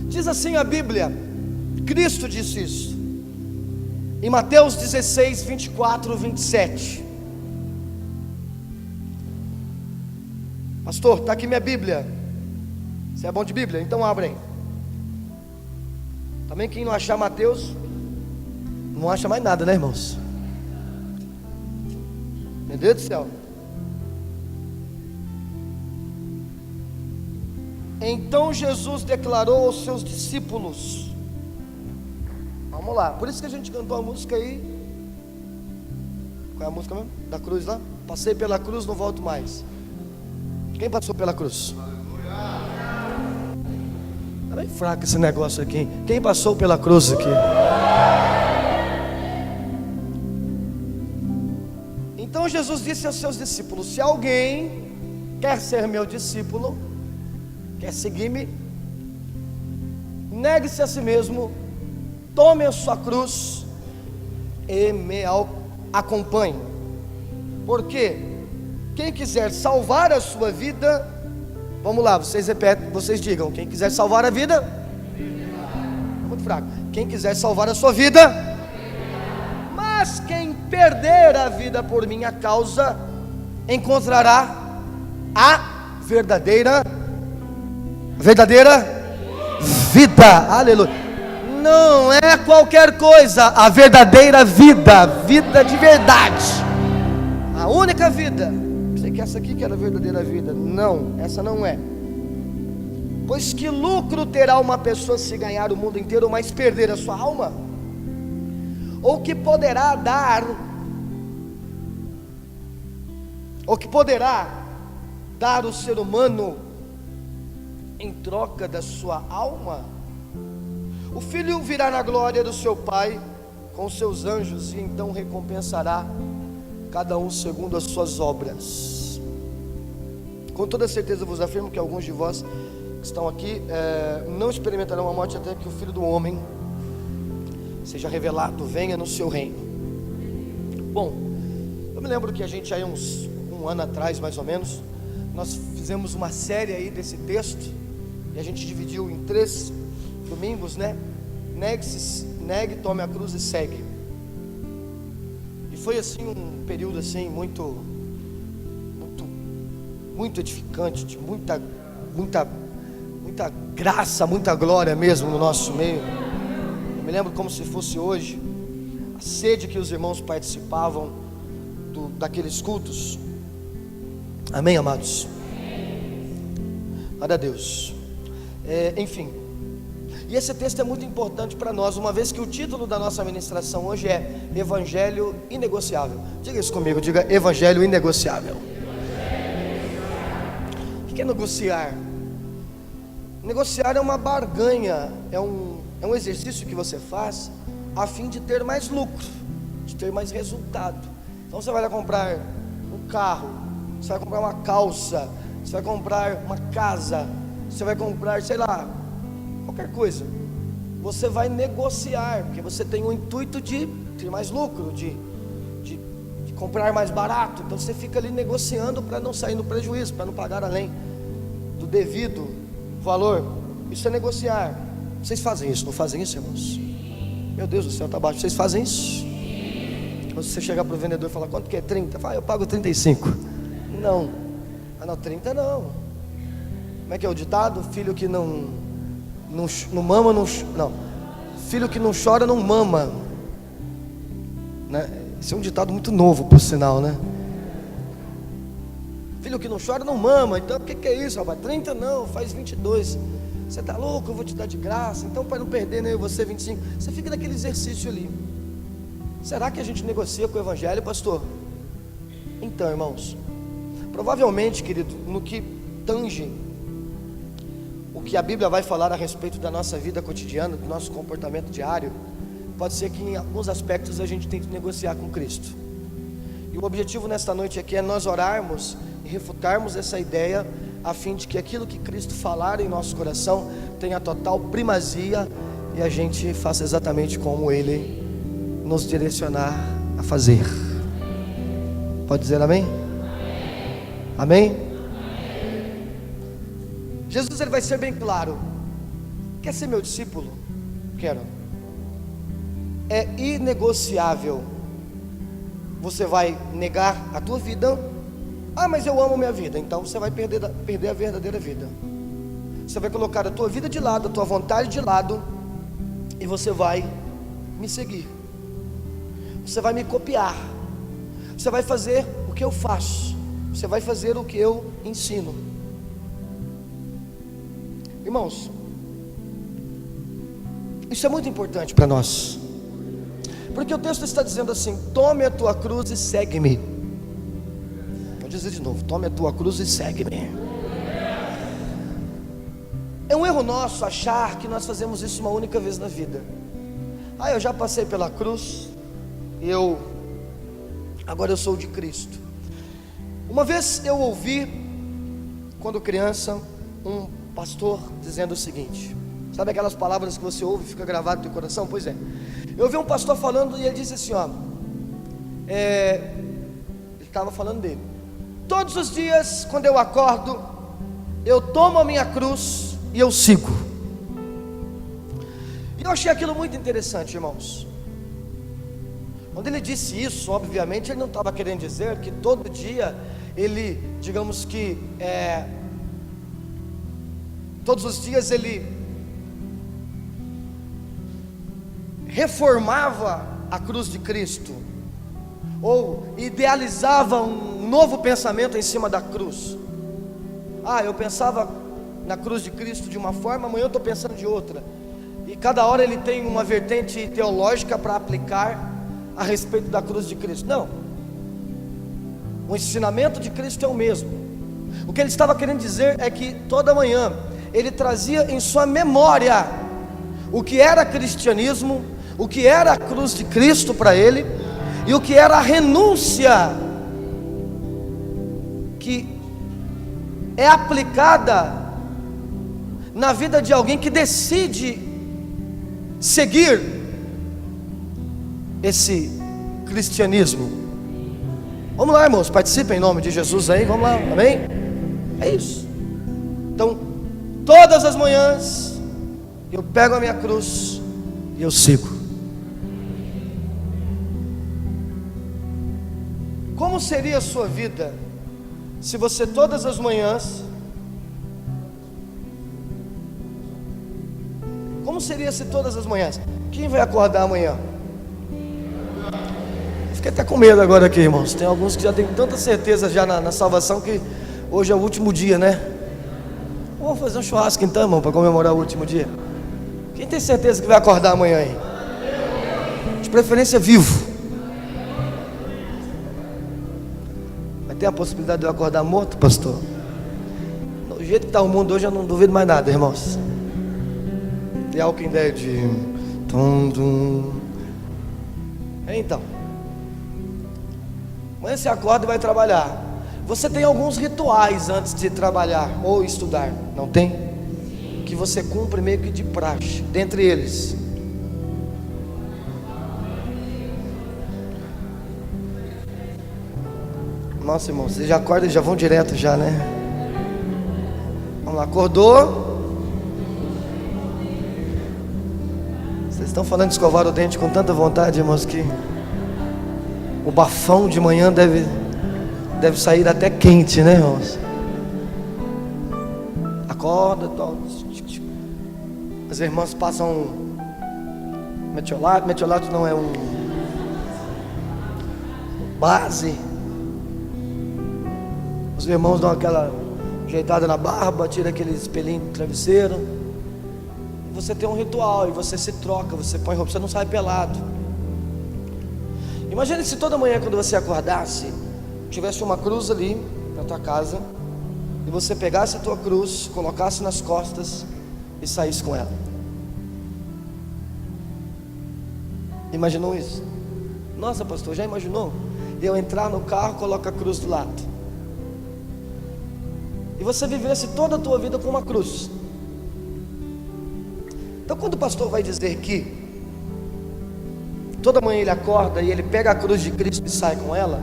Diz assim a Bíblia, Cristo disse isso, em Mateus 16, 24, 27. Pastor, está aqui minha Bíblia. Você é bom de Bíblia? Então abre aí. Também quem não achar Mateus, não acha mais nada, né, irmãos? Meu Deus do céu. Então Jesus declarou aos seus discípulos. Vamos lá, por isso que a gente cantou a música aí. Qual é a música mesmo? Da cruz lá? Passei pela cruz, não volto mais. Quem passou pela cruz? Tá bem fraco esse negócio aqui. Quem passou pela cruz aqui? Então Jesus disse aos seus discípulos: se alguém quer ser meu discípulo, quer seguir-me, negue-se a si mesmo, tome a sua cruz e me acompanhe. Porque quem quiser salvar a sua vida, vamos lá, vocês repetem, vocês digam: quem quiser salvar a vida, muito fraco. Quem quiser salvar a sua vida, mas quem perder a vida por minha causa, encontrará a verdadeira vida. Aleluia. Não é qualquer coisa, a verdadeira vida, vida de verdade, a única vida. Sei que essa aqui que era a verdadeira vida. Não, essa não é. Pois que lucro terá uma pessoa se ganhar o mundo inteiro, mas perder a sua alma? Ou que poderá dar o ser humano em troca da sua alma? O filho virá na glória do seu Pai com seus anjos, e então recompensará cada um segundo as suas obras. Com toda certeza vos afirmo que alguns de vós que estão aqui não experimentarão a morte até que o Filho do Homem seja revelado, venha no seu reino. Bom, eu me lembro que a gente aí um ano atrás mais ou menos, nós fizemos uma série aí desse texto, e a gente dividiu em 3 domingos, né? Negue, tome a cruz e segue. E foi assim um período assim muito edificante, de muita graça, muita glória mesmo no nosso meio. Eu me lembro como se fosse hoje a sede que os irmãos participavam daqueles cultos. Amém, amados? Glória a Deus. Enfim, e esse texto é muito importante para nós, uma vez que o título da nossa ministração hoje é Evangelho Inegociável. Diga isso comigo, diga: Evangelho Inegociável. O que é negociar? Negociar é uma barganha, é um exercício que você faz a fim de ter mais lucro, de ter mais resultado. Então você vai lá comprar um carro, você vai comprar uma calça, você vai comprar uma casa, você vai comprar, sei lá, qualquer coisa. Você vai negociar, porque você tem o intuito de ter mais lucro, de comprar mais barato. Então você fica ali negociando para não sair no prejuízo, para não pagar além do devido valor. Isso é negociar. Vocês fazem isso, não fazem isso, irmãos? Meu Deus do céu, está baixo. Vocês fazem isso? Quando você chegar para o vendedor e falar: quanto que é 30? Fala: eu pago 35. Não, 30 não. Como é que é o ditado? Filho que não mama, não. Filho que não chora, não mama, né? Esse é um ditado muito novo, por sinal, né? Filho que não chora, não mama. Então o que é isso, rapaz? 30 não, faz 22. Você está louco? Eu vou te dar de graça. Então, para não perder, né, você 25. Você fica naquele exercício ali. Será que a gente negocia com o Evangelho, pastor? Então, irmãos, provavelmente, querido, no que tange o que a Bíblia vai falar a respeito da nossa vida cotidiana, do nosso comportamento diário, pode ser que em alguns aspectos a gente tente negociar com Cristo. E o objetivo nesta noite aqui é nós orarmos e refutarmos essa ideia, a fim de que aquilo que Cristo falar em nosso coração tenha total primazia, e a gente faça exatamente como Ele nos direcionar a fazer. Pode dizer amém? Amém? Jesus, ele vai ser bem claro. Quer ser meu discípulo? Quero. É inegociável. Você vai negar a tua vida. Ah, mas eu amo minha vida. Então você vai perder a verdadeira vida. Você vai colocar a tua vida de lado, a tua vontade de lado, e você vai me seguir. Você vai me copiar. Você vai fazer o que eu faço. Você vai fazer o que eu ensino. Irmãos, isso é muito importante para nós, porque o texto está dizendo assim: tome a tua cruz e segue-me. Vou dizer de novo: tome a tua cruz e segue-me. É um erro nosso achar que nós fazemos isso uma única vez na vida. Ah, eu já passei pela cruz, agora eu sou de Cristo. Uma vez eu ouvi, quando criança, um pastor dizendo o seguinte: sabe aquelas palavras que você ouve e fica gravado no teu coração? Pois é, eu ouvi um pastor falando e ele disse assim, ele estava falando dele: todos os dias quando eu acordo, eu tomo a minha cruz e eu sigo. E eu achei aquilo muito interessante, irmãos. Quando ele disse isso, obviamente ele não estava querendo dizer que todo dia ele, digamos que todos os dias ele reformava a cruz de Cristo, ou idealizava um novo pensamento em cima da cruz. Ah, eu pensava na cruz de Cristo de uma forma, amanhã eu estou pensando de outra. E cada hora ele tem uma vertente teológica para aplicar a respeito da cruz de Cristo. Não, o ensinamento de Cristo é o mesmo. O que ele estava querendo dizer é que toda manhã ele trazia em sua memória o que era cristianismo, o que era a cruz de Cristo para ele, e o que era a renúncia que é aplicada na vida de alguém que decide seguir esse cristianismo. Vamos lá, irmãos, participem em nome de Jesus aí, vamos lá, amém? É isso. Então, todas as manhãs eu pego a minha cruz e eu sigo. Como seria a sua vida se você todas as manhãs, como seria se todas as manhãs, quem vai acordar amanhã? Fiquei até com medo agora aqui, irmãos. Tem alguns que já têm tanta certeza já na salvação que hoje é o último dia, né? Vamos fazer um churrasco então, irmão, para comemorar o último dia. Quem tem certeza que vai acordar amanhã aí? De preferência vivo. Vai ter a possibilidade de eu acordar morto, pastor? Do jeito que está o mundo hoje, eu não duvido mais nada, irmãos. The Walking Dead. Então, amanhã você acorda e vai trabalhar. Você tem alguns rituais antes de trabalhar ou estudar, não tem? Que você cumpre meio que de praxe. Dentre eles, nossa, irmão, vocês já acordam e já vão direto já, né? Vamos lá, acordou. Vocês estão falando de escovar o dente com tanta vontade, irmãos, que o bafão de manhã deve sair até quente, né, irmãos? Acorda, as irmãs passam metiolato não é um base. Os irmãos dão aquela ajeitada na barba, tira aquele espelhinho do travesseiro. Você tem um ritual e você se troca, você põe roupa, você não sai pelado. Imagine se toda manhã quando você acordasse, tivesse uma cruz ali na tua casa, e você pegasse a tua cruz, colocasse nas costas e saísse com ela. Imaginou isso? Nossa, pastor, já imaginou? Eu entrar no carro, coloco a cruz do lado, e você vivesse toda a tua vida com uma cruz. Então quando o pastor vai dizer que toda manhã ele acorda e ele pega a cruz de Cristo e sai com ela,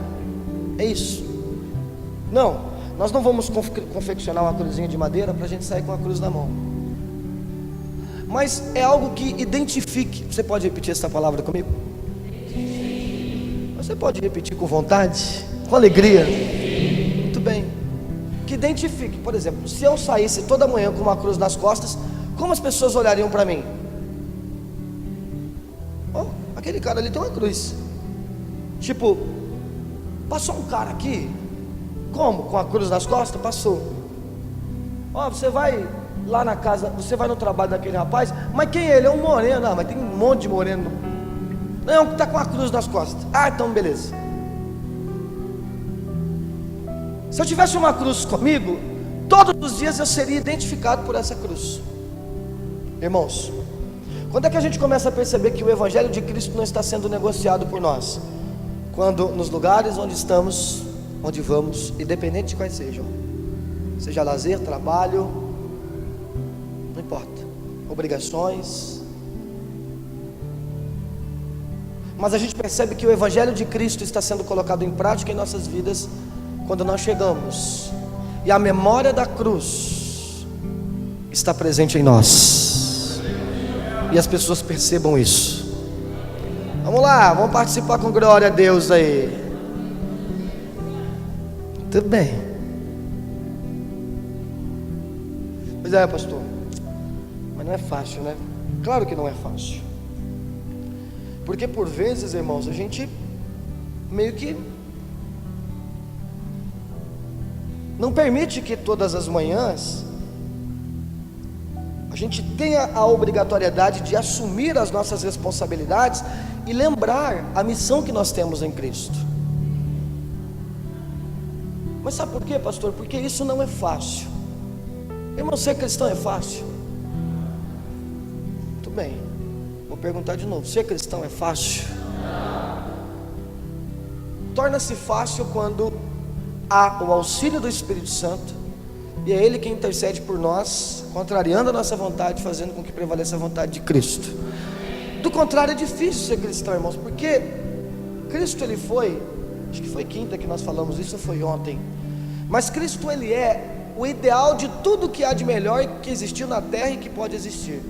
é isso. Não, nós não vamos confeccionar uma cruzinha de madeira para a gente sair com a cruz na mão. mas é algo que identifique. Você pode repetir essa palavra comigo? Você pode repetir com vontade, com alegria? Muito bem. Que identifique. Por exemplo, se eu saísse toda manhã com uma cruz nas costas, como as pessoas olhariam para mim? Oh, aquele cara ali tem uma cruz. Tipo, passou um cara aqui. Como? Com a cruz nas costas? Passou. Ó, você vai lá na casa, você vai no trabalho daquele rapaz, mas quem é ele? É um moreno. Ah, mas tem um monte de moreno. Não, que está com a cruz nas costas. Ah, então beleza. Se eu tivesse uma cruz comigo, todos os dias eu seria identificado por essa cruz. Irmãos, quando é que a gente começa a perceber que o Evangelho de Cristo não está sendo negociado por nós? Quando nos lugares onde estamos, onde vamos, independente de quais sejam, seja lazer, trabalho, não importa, obrigações, mas a gente percebe que o Evangelho de Cristo está sendo colocado em prática em nossas vidas quando nós chegamos, e a memória da cruz está presente em nós, e as pessoas percebam isso. Vamos lá, vamos participar com glória a Deus aí. Tudo bem. Pois é, pastor, mas não é fácil, né? Claro que não é fácil, porque por vezes, irmãos, a gente meio que não permite que todas as manhãs a gente tenha a obrigatoriedade de assumir as nossas responsabilidades e lembrar a missão que nós temos em Cristo. Mas sabe por quê, pastor? Porque isso não é fácil. Irmão, ser cristão é fácil? Muito bem, vou perguntar de novo: ser cristão é fácil? Torna-se fácil quando há o auxílio do Espírito Santo, e é Ele quem intercede por nós, contrariando a nossa vontade, fazendo com que prevaleça a vontade de Cristo. Do contrário, é difícil ser cristão, irmãos, porque Cristo, Ele foi, acho que foi quinta que nós falamos isso, ou foi ontem, mas Cristo, Ele é o ideal de tudo que há de melhor que existiu na terra e que pode existir.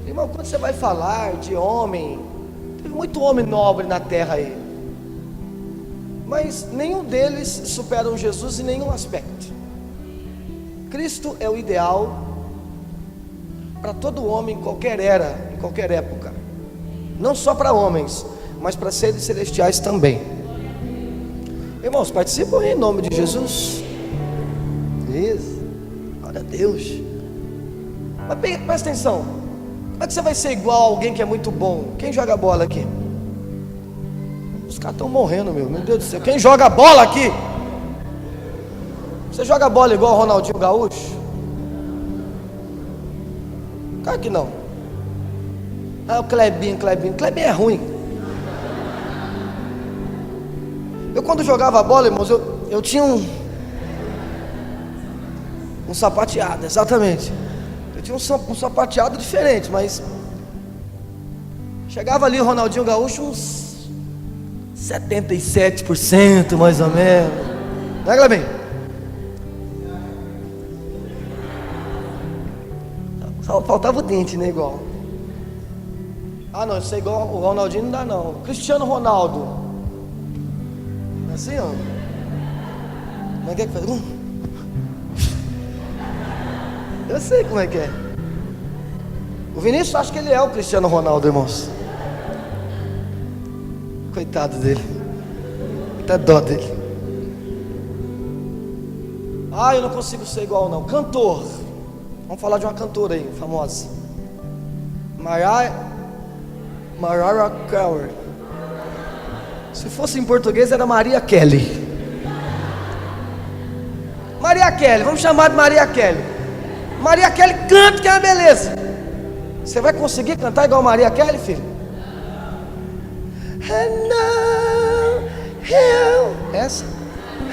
Irmão, quando você vai falar de homem, teve muito homem nobre na terra aí, mas nenhum deles superam Jesus em nenhum aspecto. Cristo é o ideal para todo homem em qualquer era, em qualquer época, não só para homens, mas para seres celestiais também. Irmãos, participam em nome de Jesus. Isso, glória a Deus. Mas presta atenção, como é que você vai ser igual a alguém que é muito bom? Quem joga bola aqui? Os caras estão morrendo, meu Deus do céu. Quem joga bola aqui? Você joga bola igual o Ronaldinho Gaúcho? Claro que não. Ah, o Clebinho é ruim. Eu quando jogava bola, irmãos, eu tinha um sapateado, exatamente. Eu tinha um sapateado diferente, mas chegava ali o Ronaldinho Gaúcho uns 77% mais ou menos, né, Clebinho? Só faltava o dente, né, igual. Ah não, isso é igual o Ronaldinho, não dá não. Cristiano Ronaldo, assim ó, como é que faz? Eu sei como é que é. O Vinícius acha que ele é o Cristiano Ronaldo, irmãos. Coitado dele, tá dó dele. Ah, eu não consigo ser igual não. Cantor, vamos falar de uma cantora aí, famosa, Mariah Carey. Se fosse em português era Maria Kelly. Maria Kelly, vamos chamar de Maria Kelly. Maria Kelly canta que é uma beleza. Você vai conseguir cantar igual Maria Kelly, filho? And now, essa.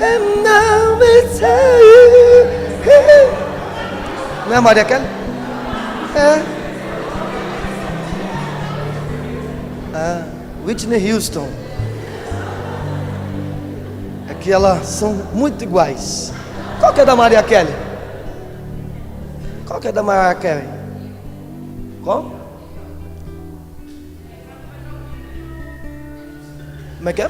And now it's you. Não é Maria Kelly? É. Ah, Whitney Houston. É que elas são muito iguais. Qual que é da Maria Kelly? Qual que é da Maria Kelly? Como? Como é que é?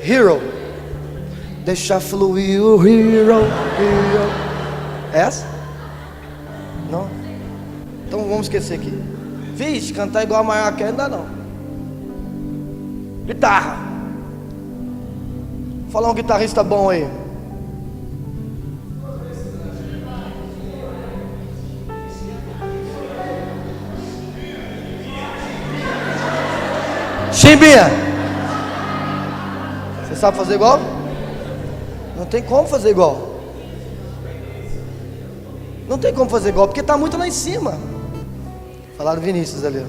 Hero. Deixa fluir o hero. É essa? Não? Então vamos esquecer aqui. Vixe, cantar igual a Mariah Carey ainda não. Guitarra. Vou falar um guitarrista bom aí. Chimbinha. Você sabe fazer igual? Não tem como fazer igual. Não tem como fazer igual, porque está muito lá em cima. Falaram Vinícius ali.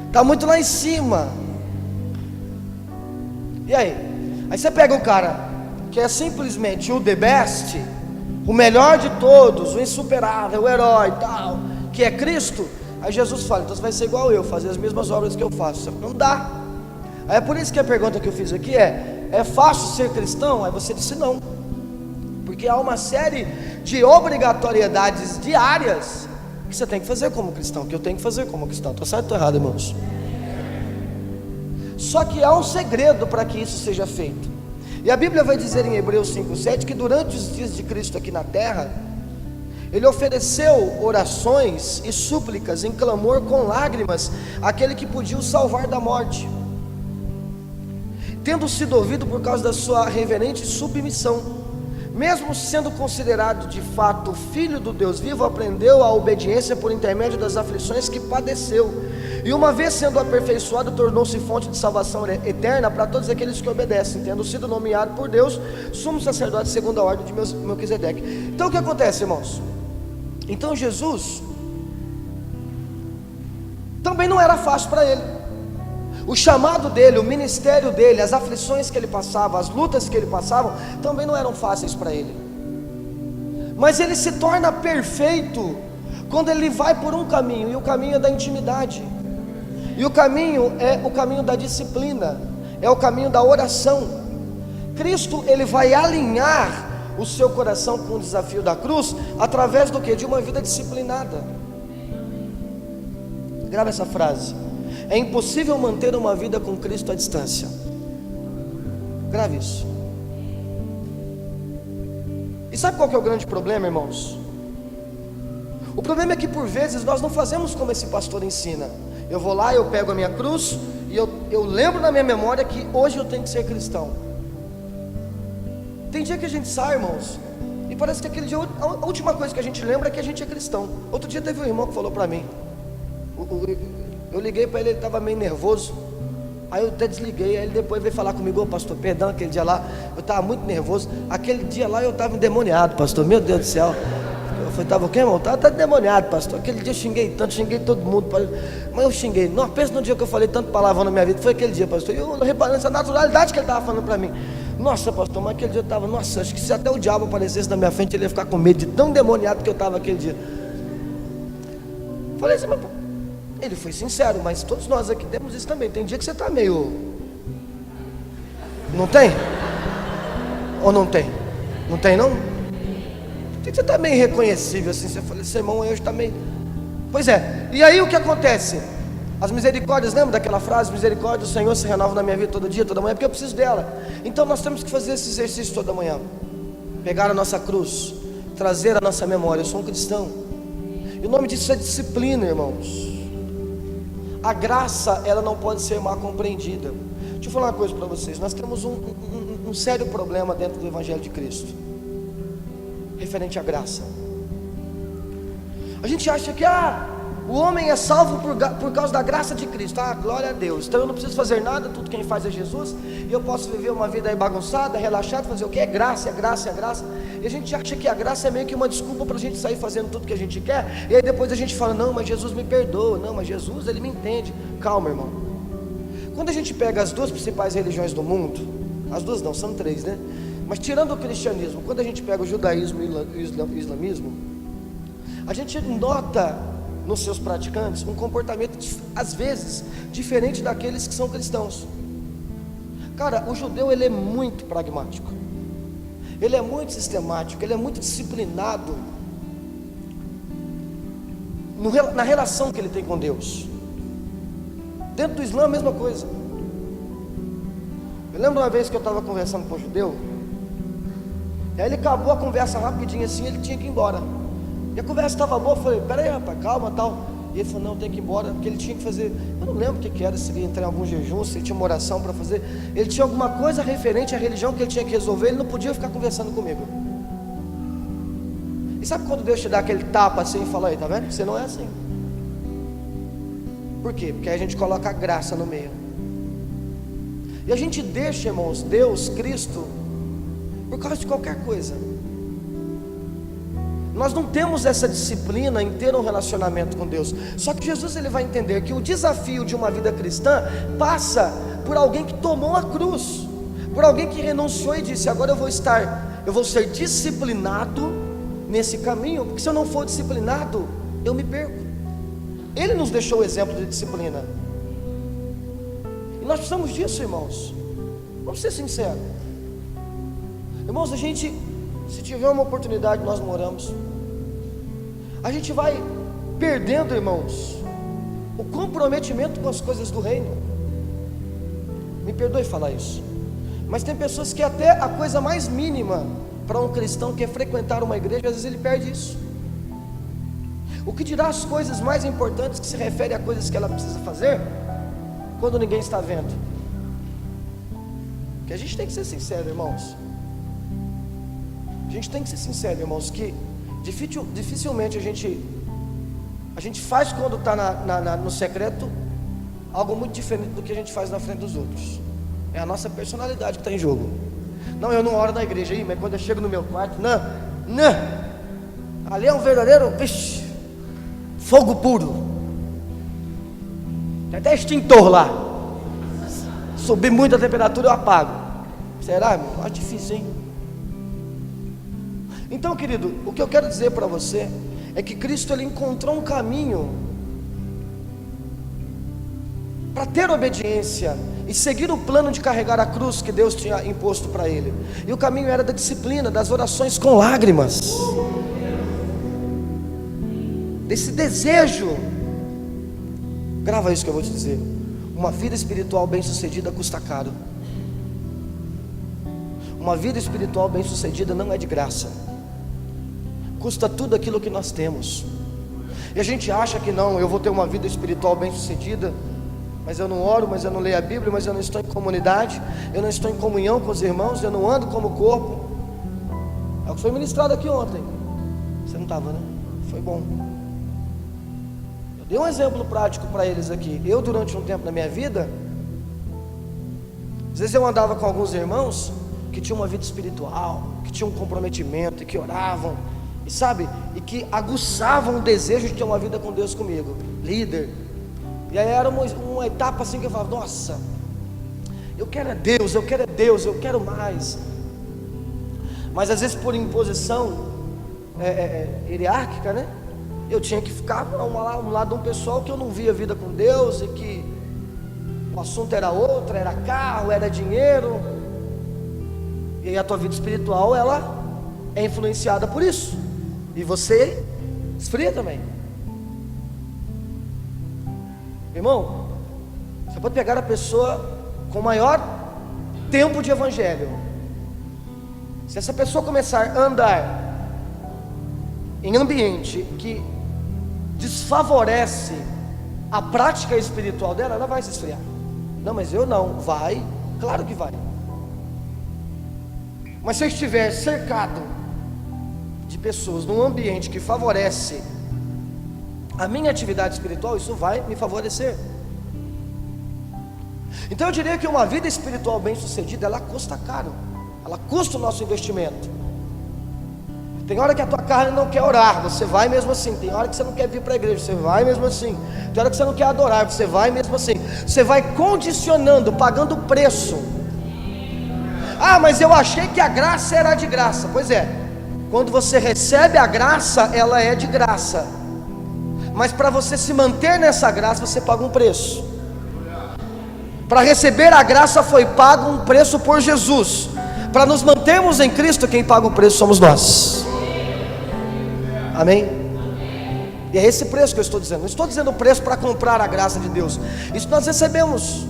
Está muito lá em cima. E aí? Aí você pega o cara que é simplesmente o the best, o melhor de todos, o insuperável, o herói e tal, que é Cristo. Aí Jesus fala, então você vai ser igual eu, fazer as mesmas obras que eu faço. Não dá. Aí é por isso que a pergunta que eu fiz aqui é fácil ser cristão? Aí você disse não. Porque há uma série de obrigatoriedades diárias que você tem que fazer como cristão, que eu tenho que fazer como cristão. Estou certo ou estou errado, irmãos? Só que há um segredo para que isso seja feito. E a Bíblia vai dizer em Hebreus 5:7 que durante os dias de Cristo aqui na terra, Ele ofereceu orações e súplicas em clamor com lágrimas àquele que podia o salvar da morte, tendo sido ouvido por causa da sua reverente submissão. Mesmo sendo considerado de fato filho do Deus vivo, aprendeu a obediência por intermédio das aflições que padeceu, e uma vez sendo aperfeiçoado, tornou-se fonte de salvação eterna para todos aqueles que obedecem, tendo sido nomeado por Deus sumo sacerdote segundo a ordem de Melquisedeque. Então o que acontece, irmãos? Então Jesus também não era fácil para ele. O chamado dele, o ministério dele, as aflições que ele passava, as lutas que ele passava, também não eram fáceis para ele. Mas ele se torna perfeito quando ele vai por um caminho, e o caminho é da intimidade, e o caminho é o caminho da disciplina, é o caminho da oração. Cristo, ele vai alinhar o seu coração com o desafio da cruz, através do que? De uma vida disciplinada. Grava essa frase: é impossível manter uma vida com Cristo à distância. Grave isso. E sabe qual que é o grande problema, irmãos? O problema é que por vezes nós não fazemos como esse pastor ensina. Eu vou lá, eu pego a minha cruz e eu lembro na minha memória que hoje eu tenho que ser cristão. Tem dia que a gente sai, irmãos, e parece que aquele dia a última coisa que a gente lembra é que a gente é cristão. Outro dia teve um irmão que falou para mim, eu liguei para ele estava meio nervoso. Aí eu até desliguei. Aí ele depois veio falar comigo: ô pastor, perdão, aquele dia lá eu estava muito nervoso. Aquele dia lá eu estava endemoniado, pastor. Meu Deus do céu. Eu falei: estava o quê, irmão? Estava endemoniado, pastor. Aquele dia eu xinguei tanto, xinguei todo mundo. Mas eu xinguei. Não, pensa no dia que eu falei tanto palavrão na minha vida. Foi aquele dia, pastor. E eu reparando essa naturalidade que ele estava falando para mim. Nossa, pastor, mas aquele dia eu estava, nossa, acho que se até o diabo aparecesse na minha frente, ele ia ficar com medo de tão endemoniado que eu estava aquele dia. Falei assim: mas ele foi sincero, mas todos nós aqui temos isso também. Tem dia que você está meio... Não tem? Ou não tem? Não tem não? Tem que você está meio irreconhecível assim. Você fala: esse irmão hoje está meio... Pois é, e aí o que acontece? As misericórdias, lembra daquela frase? Misericórdia do Senhor se renova na minha vida todo dia, toda manhã, porque eu preciso dela. Então nós temos que fazer esse exercício toda manhã. Pegar a nossa cruz, trazer a nossa memória: eu sou um cristão. E o nome disso é disciplina, irmãos. A graça, ela não pode ser mal compreendida. Deixa eu falar uma coisa para vocês. Nós temos um sério problema dentro do Evangelho de Cristo, referente à graça. A gente acha que o homem é salvo por causa da graça de Cristo. Glória a Deus. Então eu não preciso fazer nada, tudo quem faz é Jesus. E eu posso viver uma vida aí bagunçada, relaxada, fazer o que? É graça, é graça, é graça. E a gente acha que a graça é meio que uma desculpa para a gente sair fazendo tudo que a gente quer. E aí depois a gente fala: não, mas Jesus me perdoa. Não, mas Jesus, Ele me entende. Calma, irmão. Quando a gente pega as duas principais religiões do mundo, as duas não, são três, né? Mas tirando o cristianismo, quando a gente pega o judaísmo e o islamismo, a gente nota nos seus praticantes um comportamento às vezes diferente daqueles que são cristãos. Cara, o judeu ele é muito pragmático, ele é muito sistemático, ele é muito disciplinado na relação que ele tem com Deus. Dentro do Islã a mesma coisa. Eu lembro uma vez que eu estava conversando com um judeu, e aí ele acabou a conversa rapidinho assim, ele tinha que ir embora. E a conversa estava boa, eu falei, peraí rapaz, calma tal. E ele falou, não, tem que ir embora, porque ele tinha que fazer, eu não lembro o que era, se ele ia entrar em algum jejum, se ele tinha uma oração para fazer. Ele tinha alguma coisa referente à religião que ele tinha que resolver, ele não podia ficar conversando comigo. E sabe quando Deus te dá aquele tapa assim e fala, aí, tá vendo? Você não é assim. Por quê? Porque aí a gente coloca a graça no meio. E a gente deixa, irmãos, Deus, Cristo, por causa de qualquer coisa. Nós não temos essa disciplina em ter um relacionamento com Deus. Só que Jesus ele vai entender que o desafio de uma vida cristã passa por alguém que tomou a cruz, por alguém que renunciou e disse, agora eu vou ser disciplinado nesse caminho, porque se eu não for disciplinado, eu me perco. Ele nos deixou o exemplo de disciplina, e nós precisamos disso, irmãos. Vamos ser sinceros, irmãos. A gente, se tiver uma oportunidade, nós moramos, a gente vai perdendo, irmãos, o comprometimento com as coisas do reino. Me perdoe falar isso, mas tem pessoas que até a coisa mais mínima para um cristão que é frequentar uma igreja, às vezes ele perde isso. O que dirá as coisas mais importantes, que se refere a coisas que ela precisa fazer quando ninguém está vendo? Que a gente tem que ser sincero, irmãos. A gente tem que ser sincero, irmãos, que dificilmente a gente faz quando está no secreto algo muito diferente do que a gente faz na frente dos outros. É a nossa personalidade que está em jogo. Não, eu não oro na igreja aí, mas quando eu chego no meu quarto, não, ali é um verdadeiro, vixe, fogo puro. Tem até extintor lá. Subir muito a temperatura eu apago. Será, meu? Acho difícil, hein? Então, querido, o que eu quero dizer para você é que Cristo ele encontrou um caminho para ter obediência e seguir o plano de carregar a cruz que Deus tinha imposto para ele. E o caminho era da disciplina, das orações com lágrimas, desse desejo. Grava isso que eu vou te dizer: uma vida espiritual bem sucedida custa caro. Uma vida espiritual bem sucedida não é de graça, custa tudo aquilo que nós temos. E a gente acha que não, eu vou ter uma vida espiritual bem sucedida, mas eu não oro, mas eu não leio a Bíblia, mas eu não estou em comunidade, eu não estou em comunhão com os irmãos, eu não ando como corpo. É o que foi ministrado aqui ontem. Você não estava, né? Foi bom. Eu dei um exemplo prático para eles aqui. Eu, durante um tempo na minha vida, às vezes eu andava com alguns irmãos que tinham uma vida espiritual, que tinham um comprometimento, e que oravam, e sabe, e que aguçavam o desejo de ter uma vida com Deus comigo, líder. E aí era uma etapa assim que eu falava: nossa, eu quero é Deus, eu quero é Deus, eu quero mais. Mas às vezes por imposição hierárquica, né, eu tinha que ficar um lado de um pessoal que eu não via vida com Deus, e que o assunto era outro, era carro, era dinheiro. E aí a tua vida espiritual, ela é influenciada por isso, e você esfria também. Irmão, você pode pegar a pessoa com maior tempo de evangelho, se essa pessoa começar a andar em ambiente que desfavorece a prática espiritual dela, ela vai se esfriar. Não, mas eu não. Vai, claro que vai. Mas se eu estiver cercado de pessoas num ambiente que favorece a minha atividade espiritual, isso vai me favorecer. Então eu diria que uma vida espiritual bem sucedida, ela custa caro, ela custa o nosso investimento. Tem hora que a tua carne não quer orar, você vai mesmo assim. Tem hora que você não quer vir para a igreja, você vai mesmo assim. Tem hora que você não quer adorar, você vai mesmo assim. Você vai condicionando, pagando preço. Ah, mas eu achei que a graça era de graça. Pois é, quando você recebe a graça, ela é de graça, mas para você se manter nessa graça, você paga um preço. Para receber a graça foi pago um preço por Jesus. Para nos mantermos em Cristo, quem paga o preço somos nós. Amém? E é esse preço que eu estou dizendo. Não estou dizendo o preço para comprar a graça de Deus. Isso nós recebemos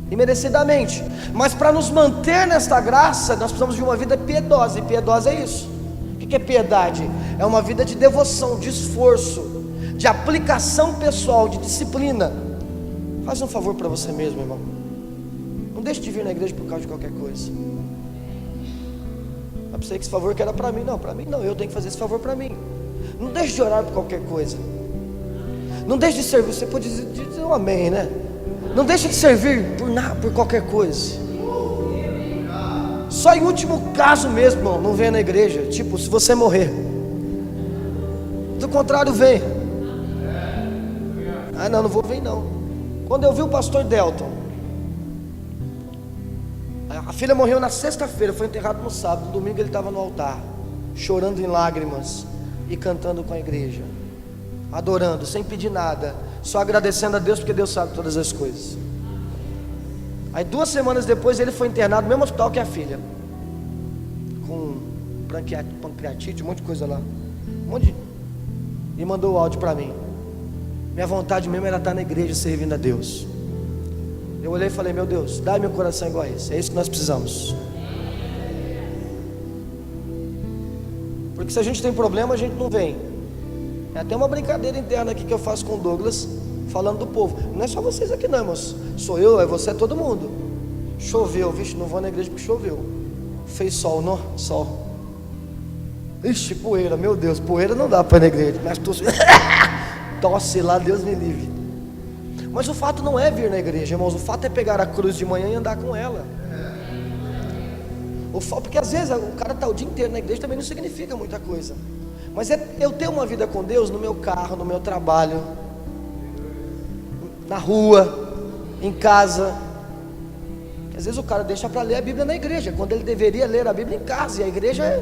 imerecidamente. Mas para nos manter nesta graça, nós precisamos de uma vida piedosa. E piedosa é isso. O que é piedade? É uma vida de devoção, de esforço, de aplicação pessoal, de disciplina. Faz um favor para você mesmo, irmão. Não deixe de vir na igreja por causa de qualquer coisa. Eu pensei que esse favor que era para mim. Não, para mim não, eu tenho que fazer esse favor para mim. Não deixe de orar por qualquer coisa. Não deixe de servir. Você pode dizer um amém, né? Não deixe de servir por nada, por qualquer coisa. Só em último caso mesmo, irmão, não venha na igreja. Tipo, se você morrer. Do contrário, venha. Ah, não vou vir não. Quando eu vi o pastor Delton, a filha morreu na sexta-feira, foi enterrado no sábado. No domingo ele estava no altar, chorando em lágrimas e cantando com a igreja, adorando, sem pedir nada, só agradecendo a Deus, porque Deus sabe todas as coisas. Aí 2 semanas depois ele foi internado no mesmo hospital que a filha, com pancreatite, um monte de coisa lá, e mandou o áudio para mim. Minha vontade mesmo era estar na igreja servindo a Deus. Eu olhei e falei: meu Deus, dá meu coração igual a esse. É isso que nós precisamos. Porque se a gente tem problema, a gente não vem. É até uma brincadeira interna aqui que eu faço com o Douglas, falando do povo. Não é só vocês aqui não, irmãos. Sou eu, é você, é todo mundo. Choveu, vixe, não vou na igreja porque choveu. Fez sol, não? Sol. Ixi, poeira, meu Deus, poeira não dá para ir na igreja. Mas tosse lá, Deus me livre. Mas o fato não é vir na igreja, irmãos. O fato é pegar a cruz de manhã e andar com ela. Porque às vezes o cara está o dia inteiro na igreja, também não significa muita coisa. Mas é eu ter uma vida com Deus no meu carro, no meu trabalho, na rua, em casa. Às vezes o cara deixa para ler a Bíblia na igreja, quando ele deveria ler a Bíblia em casa. E a igreja é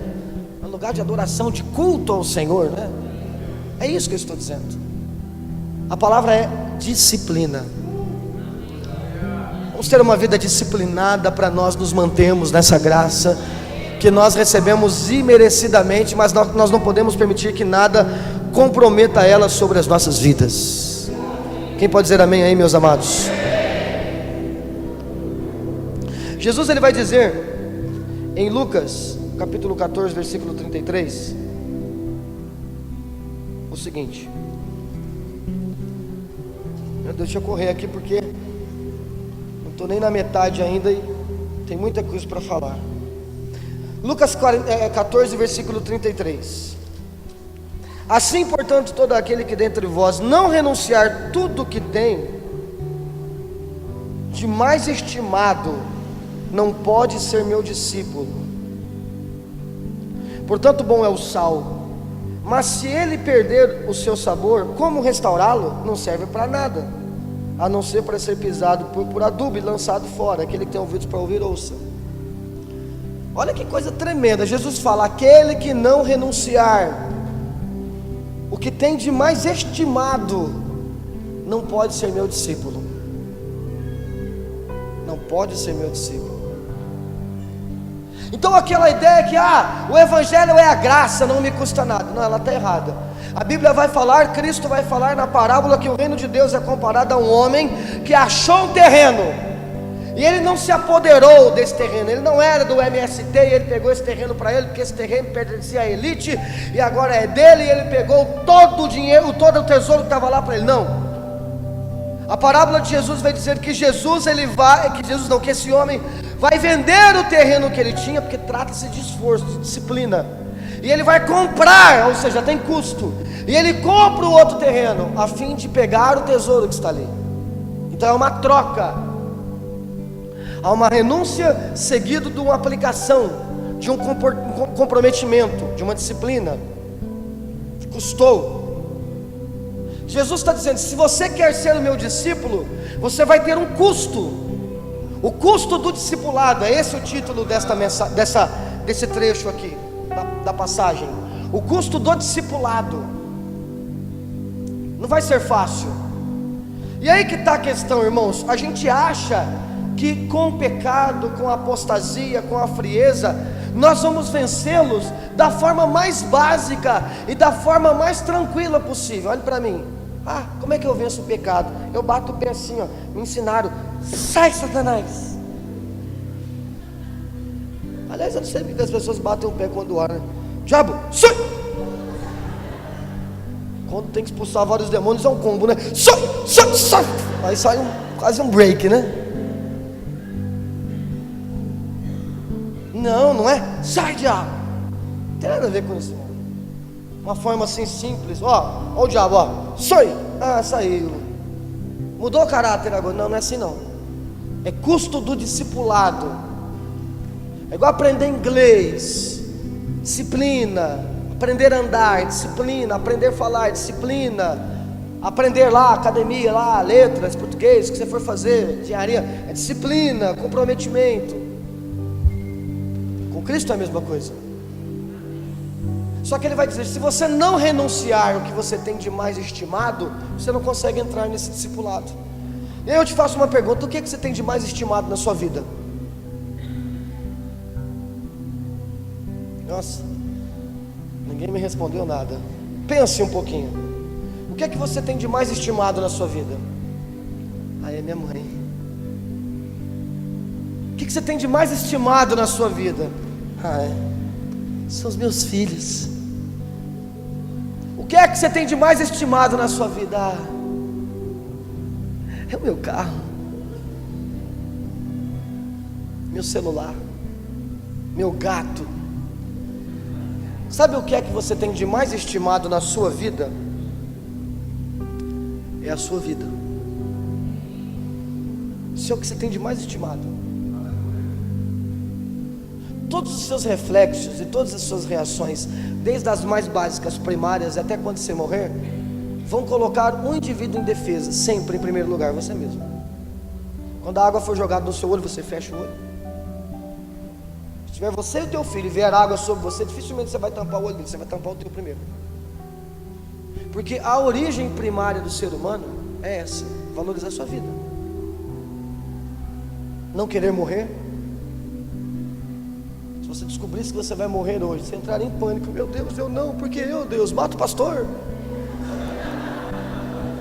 um lugar de adoração, de culto ao Senhor, né? É isso que eu estou dizendo. A palavra é disciplina. Vamos ter uma vida disciplinada para nós nos mantermos nessa graça que nós recebemos imerecidamente, mas nós não podemos permitir que nada comprometa ela sobre as nossas vidas. Quem pode dizer amém aí, meus amados? Jesus ele vai dizer em Lucas capítulo 14 versículo 33 o seguinte. Deixa eu correr aqui porque não estou nem na metade ainda e tem muita coisa para falar. Lucas 14 versículo 33. Assim, portanto, todo aquele que dentre vós não renunciar tudo o que tem de mais estimado, não pode ser meu discípulo. Portanto, bom é o sal, mas se ele perder o seu sabor, como restaurá-lo? Não serve para nada, a não ser para ser pisado por adubo e lançado fora. Aquele que tem ouvidos para ouvir, ouça. Olha que coisa tremenda. Jesus fala: aquele que não renunciar o que tem de mais estimado, não pode ser meu discípulo. Não pode ser meu discípulo. Então aquela ideia que o evangelho é a graça, não me custa nada. Não, ela está errada. A Bíblia vai falar, Cristo vai falar na parábola que o reino de Deus é comparado a um homem que achou um terreno, e ele não se apoderou desse terreno. Ele não era do MST e ele pegou esse terreno para ele, porque esse terreno pertencia à elite e agora é dele, e ele pegou todo o dinheiro, todo o tesouro que estava lá para ele. Não. A parábola de Jesus vai dizer que que esse homem vai vender o terreno que ele tinha, porque trata-se de esforço, de disciplina, e ele vai comprar, ou seja, tem custo, e ele compra o outro terreno, a fim de pegar o tesouro que está ali. Então é uma troca, há uma renúncia seguido de uma aplicação, de um comprometimento, de uma disciplina. Custou. Jesus está dizendo: se você quer ser o meu discípulo, você vai ter um custo. O custo do discipulado, é esse o título desse trecho aqui, da passagem. O custo do discipulado. Não vai ser fácil. E aí que está a questão, irmãos. A gente acha que com o pecado, com a apostasia, com a frieza, nós vamos vencê-los da forma mais básica e da forma mais tranquila possível. Olhe para mim. Como é que eu venço o pecado? Eu bato o pé assim, ó. Me ensinaram: sai, Satanás. Aliás, eu não sei porque as pessoas batem o pé quando oram, né? Diabo, sai! Quando tem que expulsar vários demônios é um combo, né? Sai, sai, sai! Aí sai quase um break, né? Não é? Sai, diabo! Não tem nada a ver com isso. Uma forma assim simples. Ó o diabo, ó. Sai! Saiu. Mudou o caráter agora. Não é assim não. É custo do discipulado. É igual aprender inglês. Disciplina. Aprender a andar, disciplina. Aprender a falar, disciplina. Aprender lá, academia, lá, letras, português, o que você for fazer, engenharia, é disciplina, comprometimento. Com Cristo é a mesma coisa. Só que ele vai dizer: se você não renunciar o que você tem de mais estimado, você não consegue entrar nesse discipulado. E aí eu te faço uma pergunta: o que você tem de mais estimado na sua vida? Nossa, ninguém me respondeu nada. Pense um pouquinho. O que é que você tem de mais estimado na sua vida? É minha mãe. O que você tem de mais estimado na sua vida? São os meus filhos. O que é que você tem de mais estimado na sua vida? É o meu carro, meu celular, meu gato. Sabe o que é que você tem de mais estimado na sua vida? É a sua vida. Isso é o que você tem de mais estimado. Todos os seus reflexos e todas as suas reações, desde as mais básicas, primárias, até quando você morrer, vão colocar um indivíduo em defesa, sempre em primeiro lugar, você mesmo. Quando a água for jogada no seu olho, você fecha o olho. Se tiver você e o teu filho e vier água sobre você, dificilmente você vai tampar o olho dele, você vai tampar o teu primeiro. Porque a origem primária do ser humano é essa: valorizar a sua vida, não querer morrer. Se você descobrisse que você vai morrer hoje, você entraria em pânico. Meu Deus, eu não, porque eu, Deus, mata o pastor.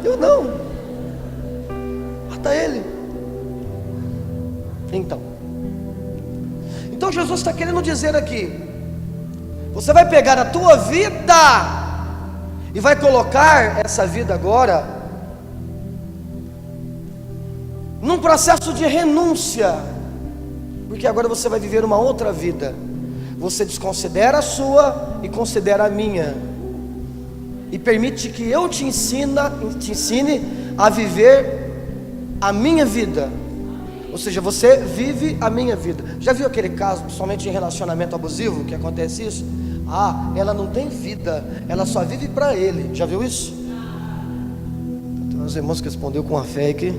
Eu não, mata ele. Então Jesus está querendo dizer aqui: você vai pegar a tua vida e vai colocar essa vida agora num processo de renúncia, porque agora você vai viver uma outra vida. Você desconsidera a sua e considera a minha, e permite que eu te ensine a viver a minha vida. Ou seja, você vive a minha vida. Já viu aquele caso, principalmente em relacionamento abusivo, que acontece isso? Ela não tem vida, ela só vive para ele. Já viu isso? Tem uns irmãos que responderam com a fé aqui.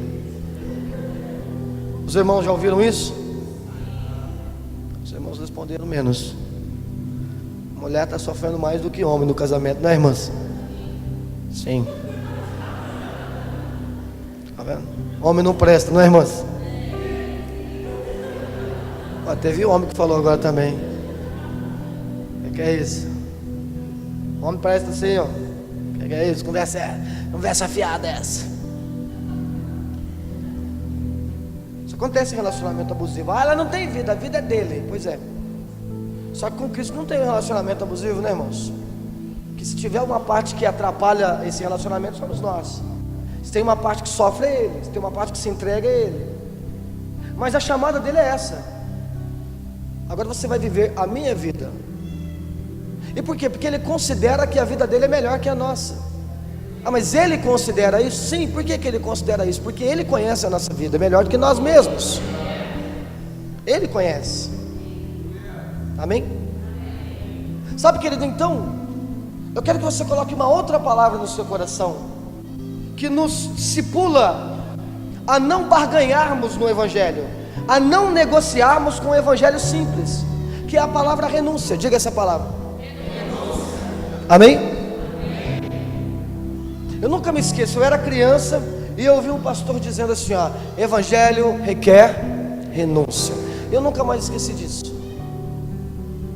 Os irmãos já ouviram isso? Os irmãos responderam menos. Mulher está sofrendo mais do que homem no casamento, não é, irmãs? Sim. Tá vendo? Homem não presta, não é, irmãs? Teve homem que falou agora também. O que é isso? O homem presta assim, ó. O que é isso? Conversa fiada essa. Isso acontece em relacionamento abusivo. Ela não tem vida, a vida é dele. Pois é. Só que com Cristo não tem relacionamento abusivo, né, irmãos? Que se tiver uma parte que atrapalha esse relacionamento, somos nós. Se tem uma parte que sofre, é ele. Se tem uma parte que se entrega, é ele. Mas a chamada dele é essa: agora você vai viver a minha vida. E por quê? Porque ele considera que a vida dele é melhor que a nossa. Mas ele considera isso? Sim. Por que ele considera isso? Porque ele conhece a nossa vida melhor do que nós mesmos. Ele conhece. Amém? Sabe, querido, então eu quero que você coloque uma outra palavra no seu coração, que nos discipula a não barganharmos no Evangelho, a não negociarmos com o Evangelho simples, que é a palavra renúncia. Diga essa palavra. Amém? Eu nunca me esqueço, eu era criança, E eu ouvi um pastor dizendo assim, ó: evangelho requer renúncia. Eu nunca mais esqueci disso.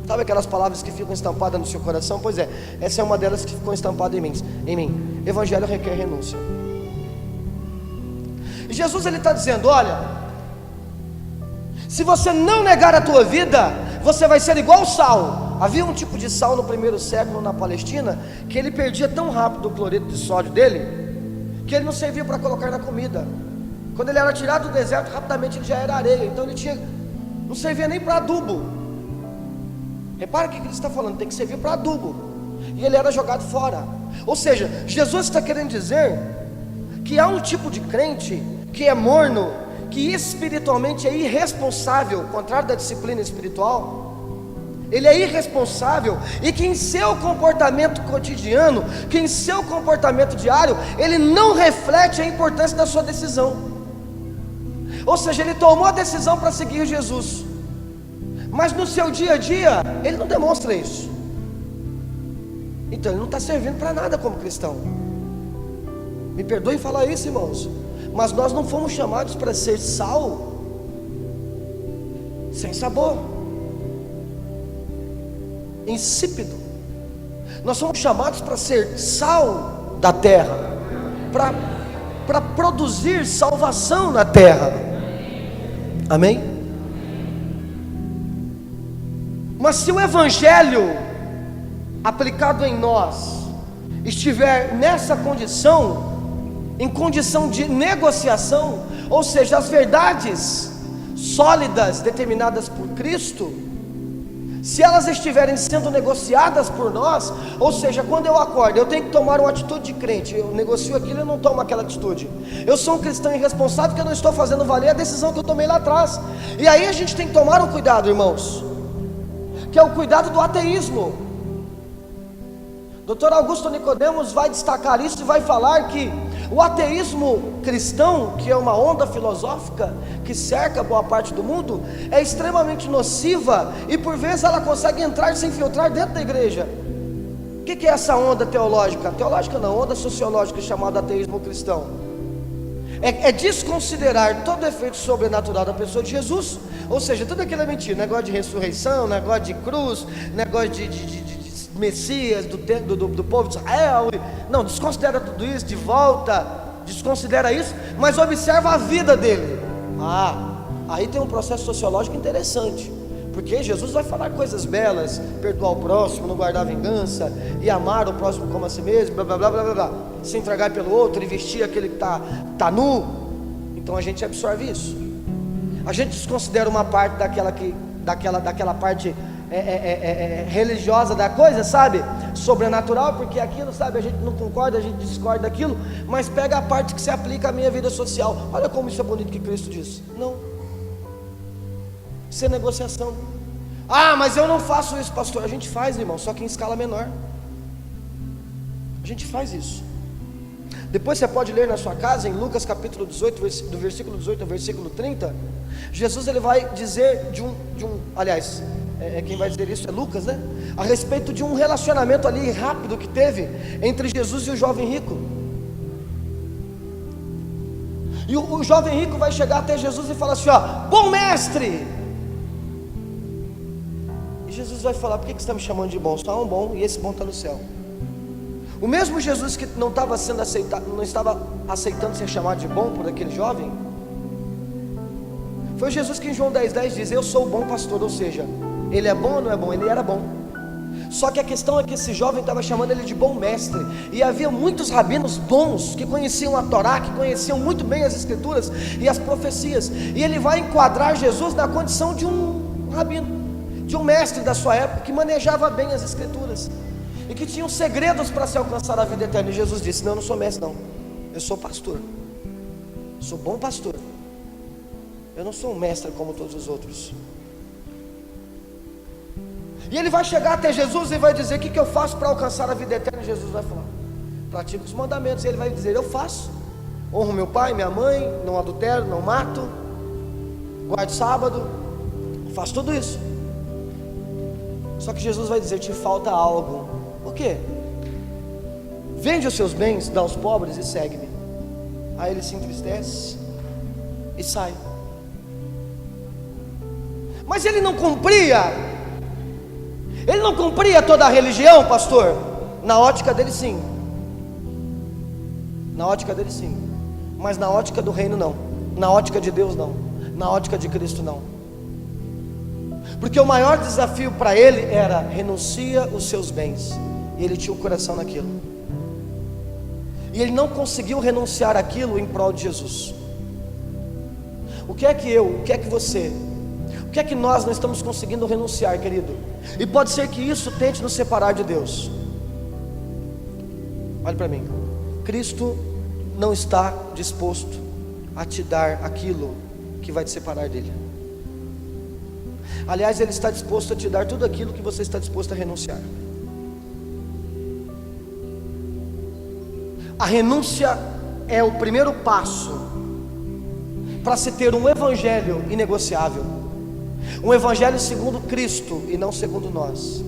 Sabe aquelas palavras que ficam estampadas no seu coração? Pois é, essa é uma delas que ficou estampada em mim. Evangelho requer renúncia. E Jesus ele está dizendo: olha, se você não negar a tua vida, você vai ser igual sal. Havia um tipo de sal no primeiro século na Palestina, que ele perdia tão rápido o cloreto de sódio dele, que ele não servia para colocar na comida. Quando ele era tirado do deserto, rapidamente ele já era areia. Então ele não servia nem para adubo. Repara o que ele está falando, tem que servir para adubo. E ele era jogado fora. Ou seja, Jesus está querendo dizer que há um tipo de crente que é morno, que espiritualmente é irresponsável, ao contrário da disciplina espiritual. Ele é irresponsável, e que em seu comportamento cotidiano, que em seu comportamento diário, ele não reflete a importância da sua decisão. Ou seja, ele tomou a decisão para seguir Jesus, mas no seu dia a dia, ele não demonstra isso. Então ele não está servindo para nada como cristão. Me perdoem falar isso, irmãos, mas nós não fomos chamados para ser sal sem sabor, insípido. Nós somos chamados para ser sal da terra, para produzir salvação na terra. Amém? Mas se o evangelho aplicado em nós estiver nessa condição, em condição de negociação, ou seja, as verdades sólidas determinadas por Cristo, se elas estiverem sendo negociadas por nós, ou seja, quando eu acordo, eu tenho que tomar uma atitude de crente, eu negocio aquilo, eu não tomo aquela atitude. Eu sou um cristão irresponsável porque eu não estou fazendo valer a decisão que eu tomei lá atrás. E aí a gente tem que tomar um cuidado, irmãos, que é o cuidado do ateísmo. Dr. Augusto Nicodemos vai destacar isso e vai falar que o ateísmo cristão, que é uma onda filosófica que cerca boa parte do mundo, é extremamente nociva, e por vezes ela consegue entrar e se infiltrar dentro da igreja. O que é essa onda teológica? Teológica não, onda sociológica, chamada ateísmo cristão. É desconsiderar todo o efeito sobrenatural da pessoa de Jesus. Ou seja, tudo aquilo é mentira. Negócio de ressurreição, negócio de cruz, negócio de Messias, do povo de Israel. Não, desconsidera tudo isso, de volta, desconsidera isso, mas observa a vida dele. Aí tem um processo sociológico interessante, porque Jesus vai falar coisas belas: perdoar o próximo, não guardar vingança, e amar o próximo como a si mesmo, blá blá blá blá blá, se entregar pelo outro e vestir aquele que está nu. Então a gente absorve isso, a gente desconsidera uma parte daquela parte religiosa da coisa, sabe, sobrenatural, porque aquilo, sabe, a gente não concorda, a gente discorda daquilo, mas pega a parte que se aplica à minha vida social. Olha como isso é bonito que Cristo disse. Não, isso é negociação. Mas eu não faço isso, pastor. A gente faz, irmão, só que em escala menor. A gente faz isso. Depois você pode ler na sua casa, em Lucas capítulo 18, do versículo 18 ao versículo 30, Jesus ele vai dizer aliás, quem vai dizer isso é Lucas, né? A respeito de um relacionamento ali rápido que teve entre Jesus e o jovem rico. E o jovem rico vai chegar até Jesus e falar assim: bom mestre. E Jesus vai falar: por que você está me chamando de bom? Só há um bom, e esse bom está no céu. O mesmo Jesus que não estava aceitando ser chamado de bom por aquele jovem, foi Jesus que em João 10,10 diz: eu sou o bom pastor. Ou seja, ele é bom ou não é bom? Ele era bom. Só que a questão é que esse jovem estava chamando ele de bom mestre. E havia muitos rabinos bons, que conheciam a Torá, que conheciam muito bem as escrituras e as profecias. E ele vai enquadrar Jesus na condição de um rabino, de um mestre da sua época, que manejava bem as escrituras e que tinham segredos para se alcançar a vida eterna. E Jesus disse: não, eu não sou mestre não, eu sou pastor, sou bom pastor. Eu não sou um mestre como todos os outros. E ele vai chegar até Jesus e vai dizer: o que eu faço para alcançar a vida eterna? E Jesus vai falar: pratica os mandamentos. E ele vai dizer: eu faço, honro meu pai, minha mãe, não adultero, não mato, guardo sábado, faço tudo isso. Só que Jesus vai dizer: te falta algo. O quê? Vende os seus bens, dá aos pobres e segue-me. Aí ele se entristece e sai. Mas ele não cumpria toda a religião, pastor? Na ótica dele sim. Na ótica dele sim. Mas na ótica do reino não. Na ótica de Deus não. Na ótica de Cristo não. Porque o maior desafio para ele era: renuncia os seus bens. E ele tinha o coração naquilo. E ele não conseguiu renunciar aquilo em prol de Jesus. O que é que você, o que é que nós não estamos conseguindo renunciar, querido? E pode ser que isso tente nos separar de Deus. Olhe para mim. Cristo não está disposto a te dar aquilo que vai te separar dele. Aliás, Ele está disposto a te dar tudo aquilo que você está disposto a renunciar. A renúncia é o primeiro passo para se ter um evangelho inegociável, um evangelho segundo Cristo e não segundo nós.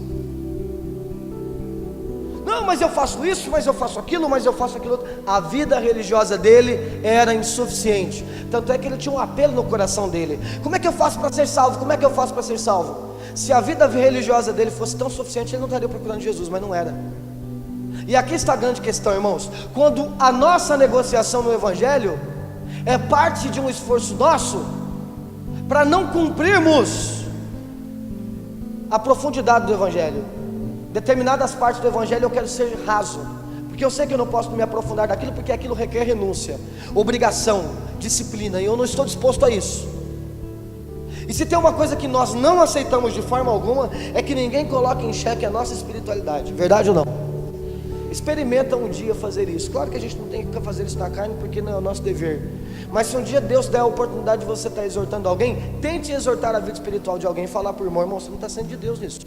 Não, mas eu faço isso, mas eu faço aquilo, mas eu faço aquilo outro. A vida religiosa dele era insuficiente. Tanto é que ele tinha um apelo no coração dele: como é que eu faço para ser salvo? Como é que eu faço para ser salvo? Se a vida religiosa dele fosse tão suficiente, ele não estaria procurando Jesus, mas não era. E aqui está a grande questão, irmãos. Quando a nossa negociação no evangelho é parte de um esforço nosso para não cumprirmos a profundidade do evangelho. Determinadas partes do evangelho eu quero ser raso, porque eu sei que eu não posso me aprofundar daquilo, porque aquilo requer renúncia, obrigação, disciplina, e eu não estou disposto a isso. E se tem uma coisa que nós não aceitamos de forma alguma, é que ninguém coloque em xeque a nossa espiritualidade. Verdade ou não? Experimenta um dia fazer isso. Claro que a gente não tem que fazer isso na carne, porque não é o nosso dever. Mas se um dia Deus der a oportunidade de você estar exortando alguém, tente exortar a vida espiritual de alguém e falar para o irmão: irmão, você não está sendo de Deus nisso.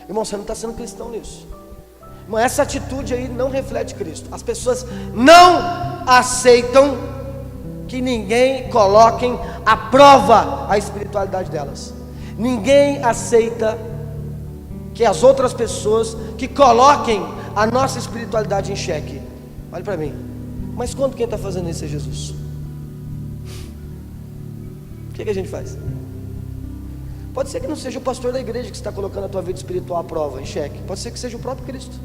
Irmão, você não está sendo cristão nisso. Irmão, essa atitude aí não reflete Cristo. As pessoas não aceitam que ninguém coloque à prova a espiritualidade delas. Ninguém aceita que as outras pessoas que coloquem a nossa espiritualidade em xeque. Olha para mim. Mas quando quem está fazendo isso é Jesus? O que a gente faz? Pode ser que não seja o pastor da igreja que está colocando a tua vida espiritual à prova, em xeque. Pode ser que seja o próprio Cristo.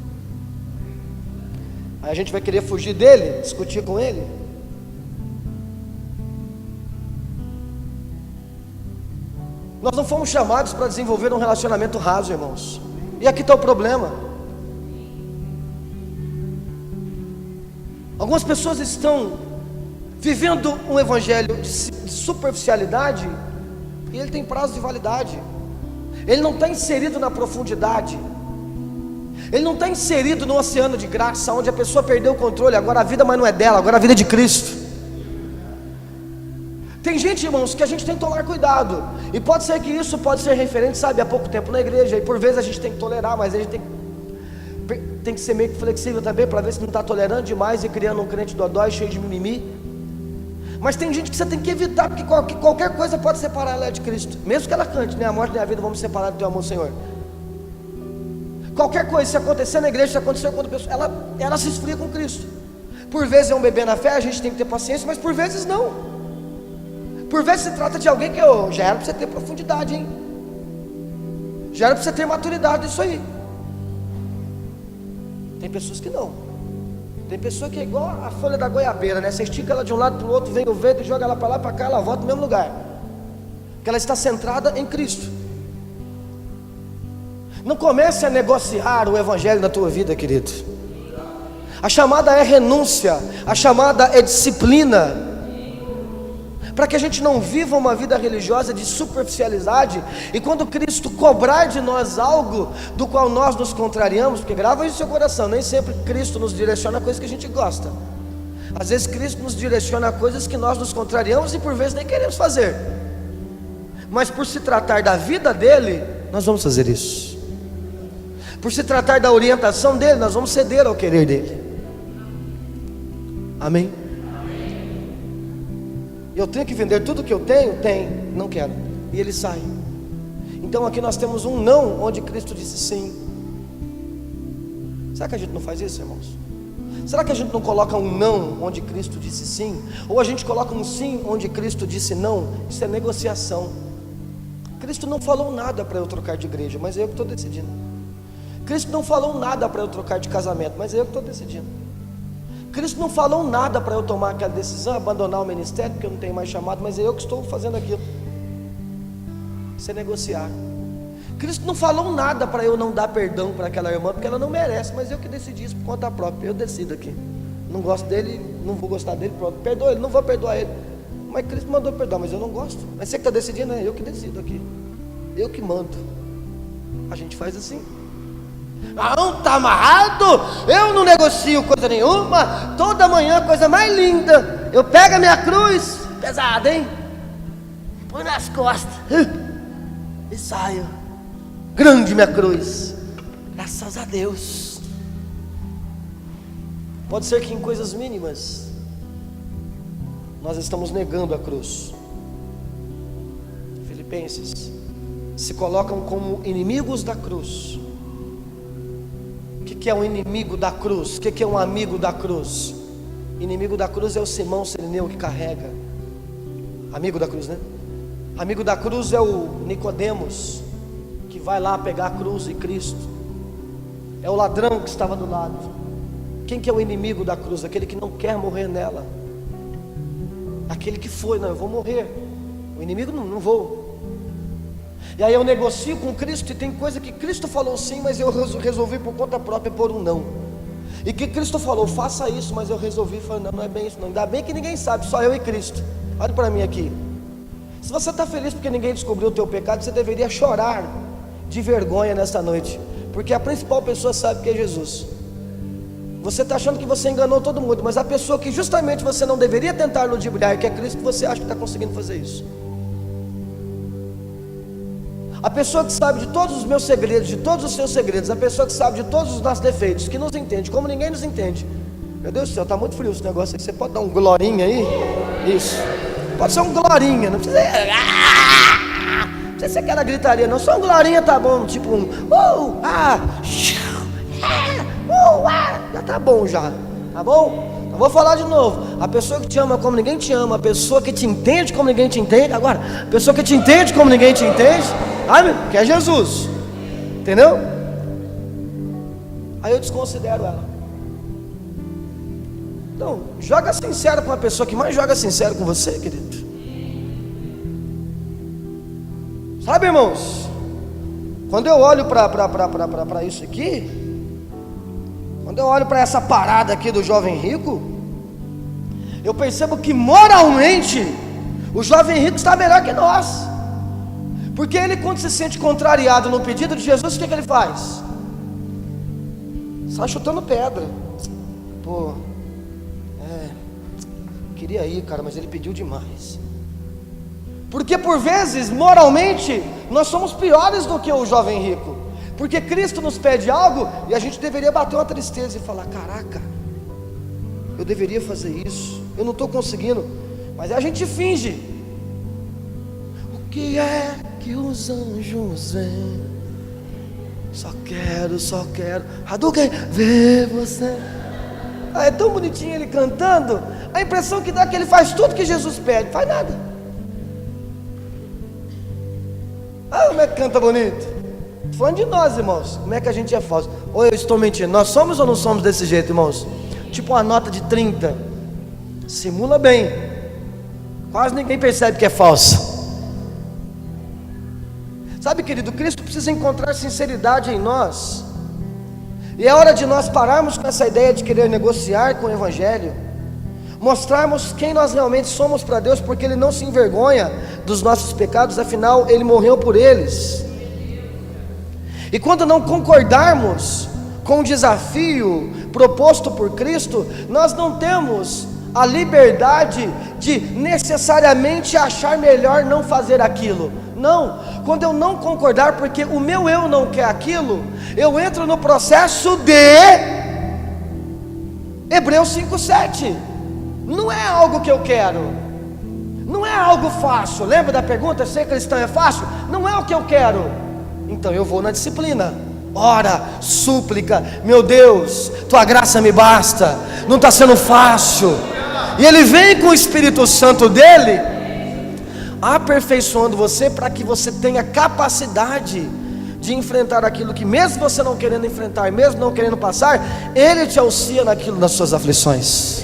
Aí a gente vai querer fugir dele, discutir com ele. Nós não fomos chamados para desenvolver um relacionamento raso, irmãos. E aqui está o problema. Algumas pessoas estão vivendo um evangelho de superficialidade, e ele tem prazo de validade. Ele não está inserido na profundidade. Ele não está inserido no oceano de graça, onde a pessoa perdeu o controle. Agora a vida mas não é dela, agora a vida é de Cristo. Tem gente, irmãos, que a gente tem que tomar cuidado. E pode ser que isso pode ser referente, sabe, há pouco tempo na igreja. E por vezes a gente tem que tolerar, mas a gente tem que ser meio que flexível também, para ver se não está tolerando demais e criando um crente dodói, cheio de mimimi. Mas tem gente que você tem que evitar, porque qualquer coisa pode separar ela de Cristo. Mesmo que ela cante: nem a morte nem a vida vão me separar do teu amor, Senhor. Qualquer coisa, se acontecer na igreja, se acontecer com outra pessoa, ela se esfria com Cristo. Por vezes é um bebê na fé, a gente tem que ter paciência, mas por vezes não. Por vezes se trata de alguém que já era para você ter profundidade, hein? Já era para você ter maturidade disso aí. Tem pessoas que não. Tem pessoa que é igual a folha da goiabeira, né? Você estica ela de um lado para o outro, vem o vento e joga ela para lá, para cá, ela volta no mesmo lugar. Porque ela está centrada em Cristo. Não comece a negociar o evangelho na tua vida, querido. A chamada é renúncia, a chamada é disciplina, para que a gente não viva uma vida religiosa de superficialidade, e quando Cristo cobrar de nós algo do qual nós nos contrariamos, porque grava isso no seu coração, nem sempre Cristo nos direciona a coisas que a gente gosta. Às vezes Cristo nos direciona a coisas que nós nos contrariamos e por vezes nem queremos fazer, mas por se tratar da vida dele, nós vamos fazer isso. Por se tratar da orientação dele, nós vamos ceder ao querer dele. Amém? Eu tenho que vender tudo que eu tenho? Não quero. E ele sai. Então aqui nós temos um não, onde Cristo disse sim. Será que a gente não faz isso, irmãos? Será que a gente não coloca um não onde Cristo disse sim? Ou a gente coloca um sim onde Cristo disse não? Isso é negociação. Cristo não falou nada para eu trocar de igreja, mas é eu que estou decidindo. Cristo não falou nada para eu trocar de casamento, mas é eu que estou decidindo. Cristo não falou nada para eu tomar aquela decisão, abandonar o ministério, porque eu não tenho mais chamado, mas é eu que estou fazendo aquilo. Isso é negociar. Cristo não falou nada para eu não dar perdão para aquela irmã, porque ela não merece, mas eu que decidi isso por conta própria. Eu decido aqui. Não gosto dele, não vou gostar dele, pronto. Perdoa ele, não vou perdoar ele. Mas Cristo mandou perdoar, mas eu não gosto. Mas você que está decidindo, é eu que decido aqui. Eu que mando. A gente faz assim. Não, está amarrado, eu não negocio coisa nenhuma. Toda manhã, coisa mais linda, eu pego a minha cruz, pesada, hein? Põe nas costas e saio. Grande minha cruz, graças a Deus. Pode ser que em coisas mínimas nós estamos negando a cruz. Filipenses se colocam como inimigos da cruz. O que é um inimigo da cruz? O que é um amigo da cruz? Inimigo da cruz é o Simão Sirineu que carrega. Amigo da cruz, né? Amigo da cruz é o Nicodemos, que vai lá pegar a cruz e Cristo. É o ladrão que estava do lado. Quem que é o inimigo da cruz? Aquele que não quer morrer nela. Aquele que foi, não, eu vou morrer. O inimigo não vou. E aí eu negocio com Cristo, e tem coisa que Cristo falou sim, mas eu resolvi por conta própria por um não. E que Cristo falou, faça isso, mas eu resolvi falar, não, não é bem isso não. Ainda bem que ninguém sabe, só eu e Cristo. Olha para mim aqui. Se você está feliz porque ninguém descobriu o teu pecado, você deveria chorar de vergonha nesta noite, porque a principal pessoa sabe que é Jesus. Você está achando que você enganou todo mundo, mas a pessoa que justamente você não deveria tentar ludibriar, que é Cristo, você acha que está conseguindo fazer isso. A pessoa que sabe de todos os meus segredos, de todos os seus segredos, a pessoa que sabe de todos os nossos defeitos, que nos entende como ninguém nos entende. Meu Deus do céu, está muito frio esse negócio aí. Você pode dar um glorinha aí? Isso. Pode ser um glorinha, não precisa ser aquela gritaria, não. Só um glorinha tá bom, tipo um já tá bom já, tá bom? Eu vou falar de novo. A pessoa que te ama como ninguém te ama, a pessoa que te entende como ninguém te entende. Agora, a pessoa que te entende como ninguém te entende, que é Jesus, entendeu? Aí eu desconsidero ela. Então, joga sincero com a pessoa que mais joga sincero com você, querido. Sabe, irmãos, quando eu olho para isso aqui, quando eu olho para essa parada aqui do jovem rico, eu percebo que moralmente o jovem rico está melhor que nós. Porque ele, quando se sente contrariado no pedido de Jesus, o que ele faz? Sai chutando pedra. Pô, queria ir, cara, mas ele pediu demais. Porque por vezes, moralmente, nós somos piores do que o jovem rico. Porque Cristo nos pede algo e a gente deveria bater uma tristeza e falar, caraca, eu deveria fazer isso, eu não estou conseguindo. Mas a gente finge. O que é que os anjos veem? Só quero Hadouken, ver você. É tão bonitinho ele cantando. A impressão que dá é que ele faz tudo que Jesus pede, faz nada. Como é que canta bonito? Estou falando de nós, irmãos. Como é que a gente é falso? Ou eu estou mentindo? Nós somos ou não somos desse jeito, irmãos? Tipo uma nota de 30. Simula bem. Quase ninguém percebe que é falso. Sabe, querido, Cristo precisa encontrar sinceridade em nós. E é hora de nós pararmos com essa ideia de querer negociar com o Evangelho, mostrarmos quem nós realmente somos para Deus, porque Ele não se envergonha dos nossos pecados, afinal Ele morreu por eles. E quando não concordarmos com o desafio proposto por Cristo, nós não temos a liberdade de necessariamente achar melhor não fazer aquilo. Não, quando eu não concordar, porque o meu eu não quer aquilo, eu entro no processo de Hebreus 5:7. Não é algo que eu quero, não é algo fácil. Lembra da pergunta, ser cristão é fácil? Não é o que eu quero. Então eu vou na disciplina, ora, súplica, meu Deus, tua graça me basta, não está sendo fácil, e Ele vem com o Espírito Santo dEle, aperfeiçoando você, para que você tenha capacidade de enfrentar aquilo que, mesmo você não querendo enfrentar, mesmo não querendo passar, Ele te auxilia naquilo, nas suas aflições.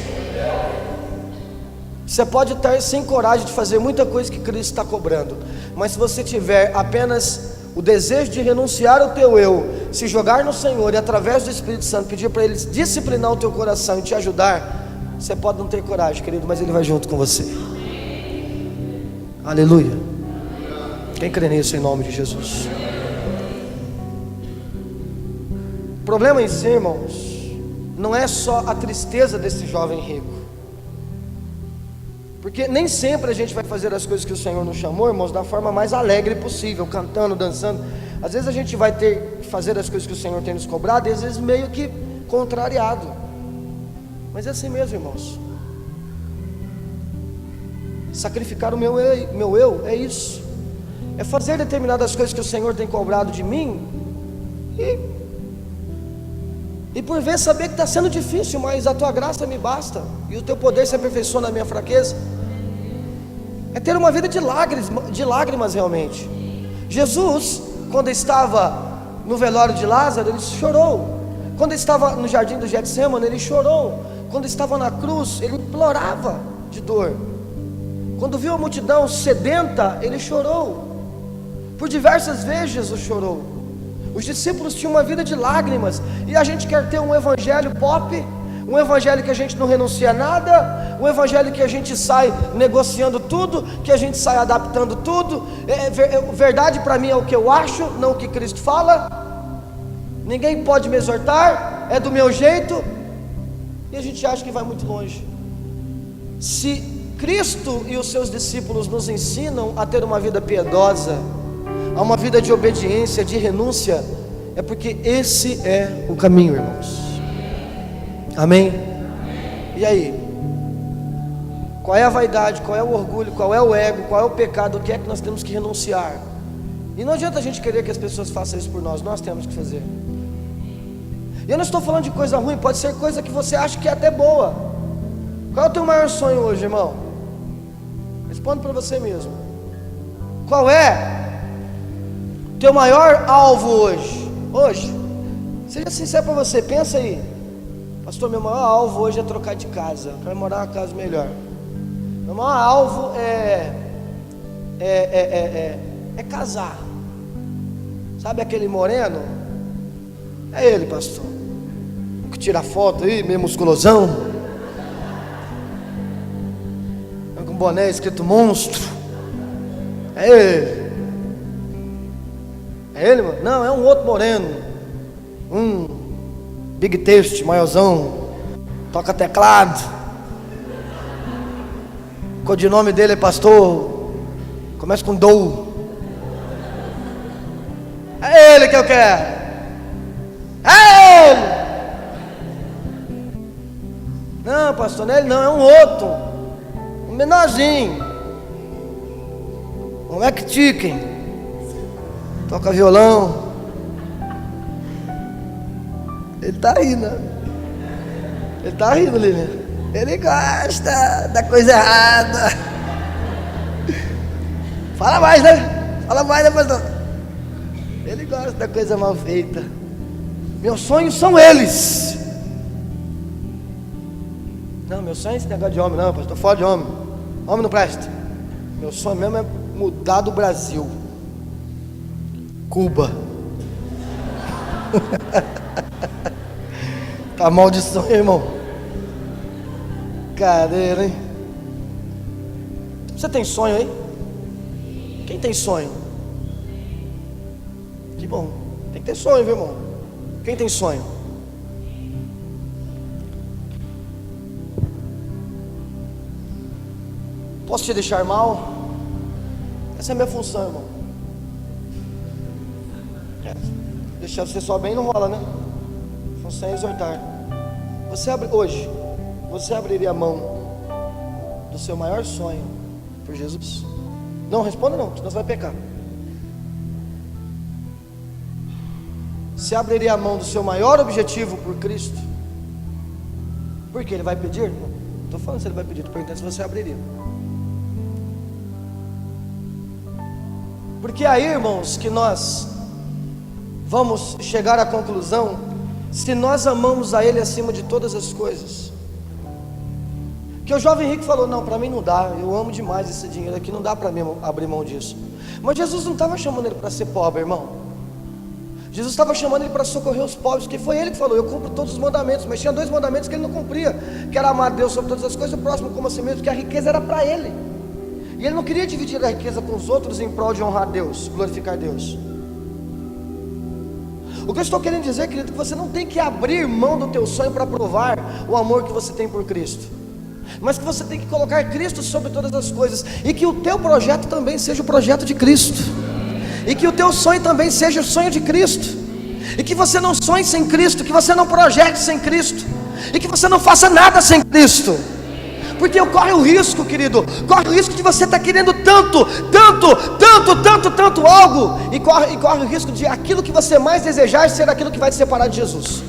Você pode estar sem coragem de fazer muita coisa que Cristo está cobrando, mas se você tiver apenas o desejo de renunciar ao teu eu, se jogar no Senhor e através do Espírito Santo pedir para Ele disciplinar o teu coração e te ajudar, você pode não ter coragem, querido, mas Ele vai junto com você. Aleluia. Quem crê nisso em nome de Jesus? O problema em si, irmãos, não é só a tristeza desse jovem rico, porque nem sempre a gente vai fazer as coisas que o Senhor nos chamou, irmãos, da forma mais alegre possível, cantando, dançando. Às vezes a gente vai ter que fazer as coisas que o Senhor tem nos cobrado, e às vezes meio que contrariado, mas é assim mesmo, irmãos. Sacrificar o meu eu é isso, é fazer determinadas coisas que o Senhor tem cobrado de mim, e por vezes saber que está sendo difícil, mas a tua graça me basta, e o teu poder se aperfeiçoa na minha fraqueza. É ter uma vida de lágrimas realmente. Jesus, quando estava no velório de Lázaro, Ele chorou. Quando estava no jardim do Getsemane, Ele chorou. Quando estava na cruz, Ele implorava de dor. Quando viu a multidão sedenta, Ele chorou. Por diversas vezes Jesus chorou. Os discípulos tinham uma vida de lágrimas, e a gente quer ter um evangelho pop, um evangelho que a gente não renuncia a nada, um evangelho que a gente sai negociando tudo, que a gente sai adaptando tudo. Verdade para mim é o que eu acho, não o que Cristo fala. Ninguém pode me exortar, é do meu jeito, e a gente acha que vai muito longe. Se Cristo e os seus discípulos nos ensinam a ter uma vida piedosa, a uma vida de obediência, de renúncia, é porque esse é o caminho, irmãos. Amém? E aí? Qual é a vaidade, qual é o orgulho, qual é o ego, qual é o pecado, o que é que nós temos que renunciar? E não adianta a gente querer que as pessoas façam isso por nós, nós temos que fazer. E eu não estou falando de coisa ruim, pode ser coisa que você acha que é até boa. Qual é o teu maior sonho hoje, irmão? Responde para você mesmo. Qual é o teu maior alvo hoje? Hoje, seja sincero para você, pensa aí. Pastor, meu maior alvo hoje é trocar de casa, eu quero morar em uma casa melhor. Meu maior alvo é casar. Sabe aquele moreno? É ele, pastor, o que tira foto aí, meio musculosão, com boné escrito monstro. É ele. É ele, mano? Não, é um outro moreno, big taste, maiorzão, toca teclado, o codinome dele é pastor, começa com Dou. É ele que eu quero. É ele. Não, pastor, não é ele não, é um outro, um menorzinho, um McChicken, toca violão. Ele está rindo, ele está rindo ali, né? Ele gosta da coisa errada. Fala mais, né? Fala mais, né, pastor? Ele gosta da coisa mal feita. Meus sonhos são eles. Não, meu sonho é esse negócio de homem, não, pastor, estou fora de homem. Homem não presta. Meu sonho mesmo é mudar do Brasil. Cuba. Tá maldição, irmão. Cadeira, hein? Você tem sonho aí? Quem tem sonho? Que bom. Tem que ter sonho, viu, irmão? Quem tem sonho? Posso te deixar mal? Essa é a minha função, irmão. Deixar você só bem não rola, né? Função é exortar. Hoje, você abriria a mão do seu maior sonho por Jesus? Não, responda não, senão você vai pecar. Você abriria a mão do seu maior objetivo por Cristo? Porque Ele vai pedir? Não estou falando se Ele vai pedir, estou perguntando se você abriria. Porque aí, irmãos, que nós vamos chegar à conclusão, se nós amamos a Ele acima de todas as coisas. Que o jovem rico falou: não, para mim não dá, eu amo demais esse dinheiro aqui, não dá para mim abrir mão disso. Mas Jesus não estava chamando ele para ser pobre, irmão. Jesus estava chamando ele para socorrer os pobres, porque foi ele que falou: eu cumpro todos os mandamentos. Mas tinha 2 mandamentos que ele não cumpria, que era amar a Deus sobre todas as coisas e o próximo como a si mesmo, porque a riqueza era para ele, e ele não queria dividir a riqueza com os outros em prol de honrar Deus, glorificar Deus. O que eu estou querendo dizer, querido, é que você não tem que abrir mão do teu sonho para provar o amor que você tem por Cristo, mas que você tem que colocar Cristo sobre todas as coisas, e que o teu projeto também seja o projeto de Cristo, e que o teu sonho também seja o sonho de Cristo, e que você não sonhe sem Cristo, que você não projete sem Cristo, e que você não faça nada sem Cristo. Porque corre o risco, querido, corre o risco de você estar querendo tanto algo, e corre o risco de aquilo que você mais desejar ser aquilo que vai te separar de Jesus.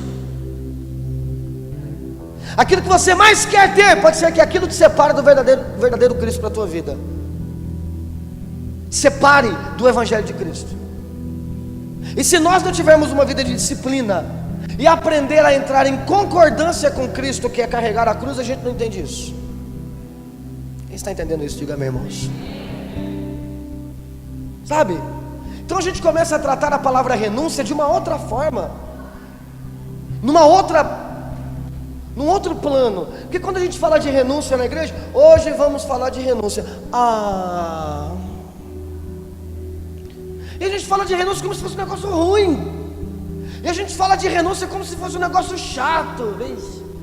Aquilo que você mais quer ter, pode ser que aquilo te separe do verdadeiro Cristo para a tua vida. Separe do Evangelho de Cristo. E se nós não tivermos uma vida de disciplina e aprender a entrar em concordância com Cristo, que é carregar a cruz, a gente não entende isso. Quem está entendendo isso? Diga amém, irmãos. Sabe? Então a gente começa a tratar a palavra renúncia de uma outra forma, num outro plano. Porque quando a gente fala de renúncia na igreja, hoje vamos falar de renúncia. E a gente fala de renúncia como se fosse um negócio ruim. E a gente fala de renúncia como se fosse um negócio chato.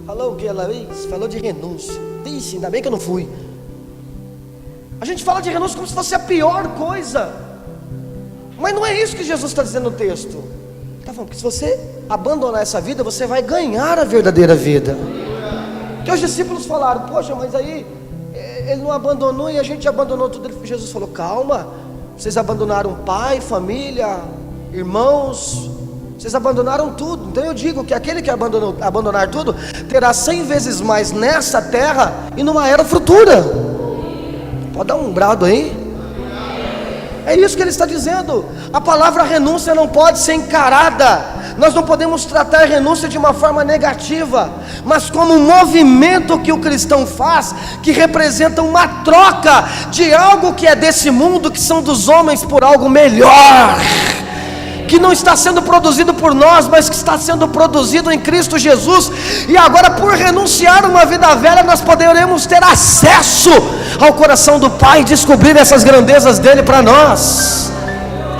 Falou o que ela fez? Falou de renúncia. Vixe, ainda bem que eu não fui. A gente fala de renúncia como se fosse a pior coisa. Mas não é isso que Jesus está dizendo no texto. Está falando que se você abandonar essa vida, você vai ganhar a verdadeira vida. Que os discípulos falaram: poxa, mas aí ele não abandonou e a gente abandonou tudo. Jesus falou: calma, vocês abandonaram pai, família, irmãos, vocês abandonaram tudo. Então eu digo que aquele que abandonar tudo terá 100 vezes mais nessa terra e numa era futura. Pode dar um brado aí? É isso que ele está dizendo. A palavra renúncia não pode ser encarada, nós não podemos tratar a renúncia de uma forma negativa, mas como um movimento que o cristão faz, que representa uma troca de algo que é desse mundo, que são dos homens, por algo melhor, que não está sendo produzido por nós, mas que está sendo produzido em Cristo Jesus. E agora, por renunciar uma vida velha, nós poderemos ter acesso ao coração do Pai e descobrir essas grandezas dele para nós.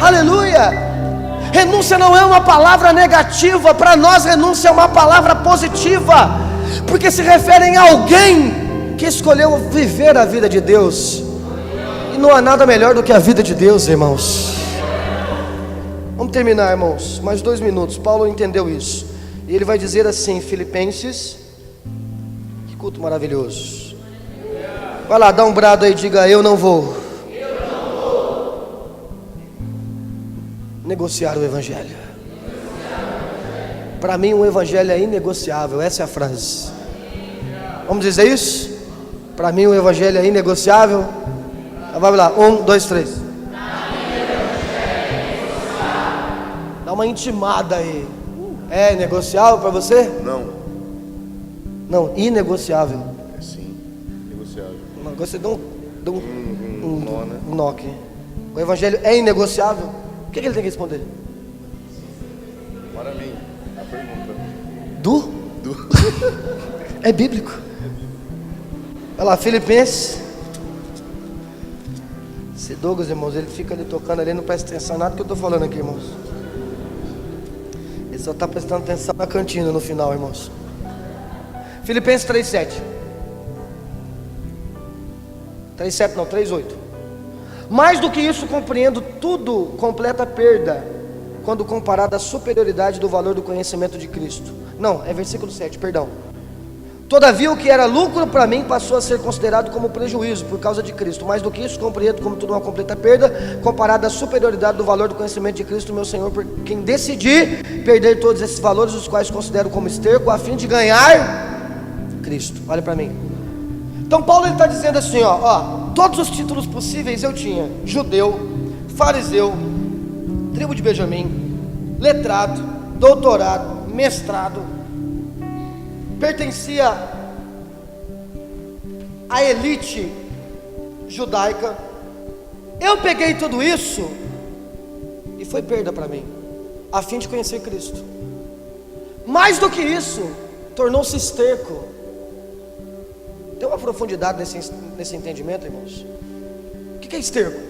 Aleluia! Renúncia não é uma palavra negativa, para nós renúncia é uma palavra positiva, porque se refere a alguém que escolheu viver a vida de Deus, e não há nada melhor do que a vida de Deus, irmãos. Vamos terminar, irmãos, mais 2 minutos. Paulo entendeu isso, e ele vai dizer assim, Filipenses, que culto maravilhoso. Vai lá, dá um brado aí, diga: eu não vou negociar o Evangelho. Para mim o Evangelho é inegociável, essa é a frase. Vamos dizer isso? Para mim o Evangelho é inegociável. Vamos lá, 1, 2, 3. Dá uma intimada aí. É negociável para você? Não, inegociável. É sim, negociável. Agora você dá um nó aqui. O Evangelho é inegociável? O que ele tem que responder? Para mim, a pergunta. É bíblico. Olha lá, Filipenses. Esse Douglas, irmãos, ele fica ali tocando ali, não presta atenção em nada que eu estou falando aqui, irmãos. Ele só está prestando atenção na cantina no final, irmãos. Filipenses 3:7. 3:7 não, 3:8. Mais do que isso, compreendo tudo, completa perda, quando comparado à superioridade do valor do conhecimento de Cristo. Não, é versículo 7, perdão. Todavia o que era lucro para mim passou a ser considerado como prejuízo por causa de Cristo. Mais do que isso, compreendo como tudo uma completa perda, comparada à superioridade do valor do conhecimento de Cristo, meu Senhor, por quem decidi perder todos esses valores, os quais considero como esterco, a fim de ganhar Cristo. Olha para mim. Então Paulo está dizendo assim, ó, todos os títulos possíveis eu tinha: judeu, fariseu, tribo de Benjamim, letrado, doutorado, mestrado, pertencia à elite judaica. Eu peguei tudo isso e foi perda para mim, a fim de conhecer Cristo. Mais do que isso, tornou-se esterco. Tem uma profundidade nesse entendimento, irmãos. O que é esterco?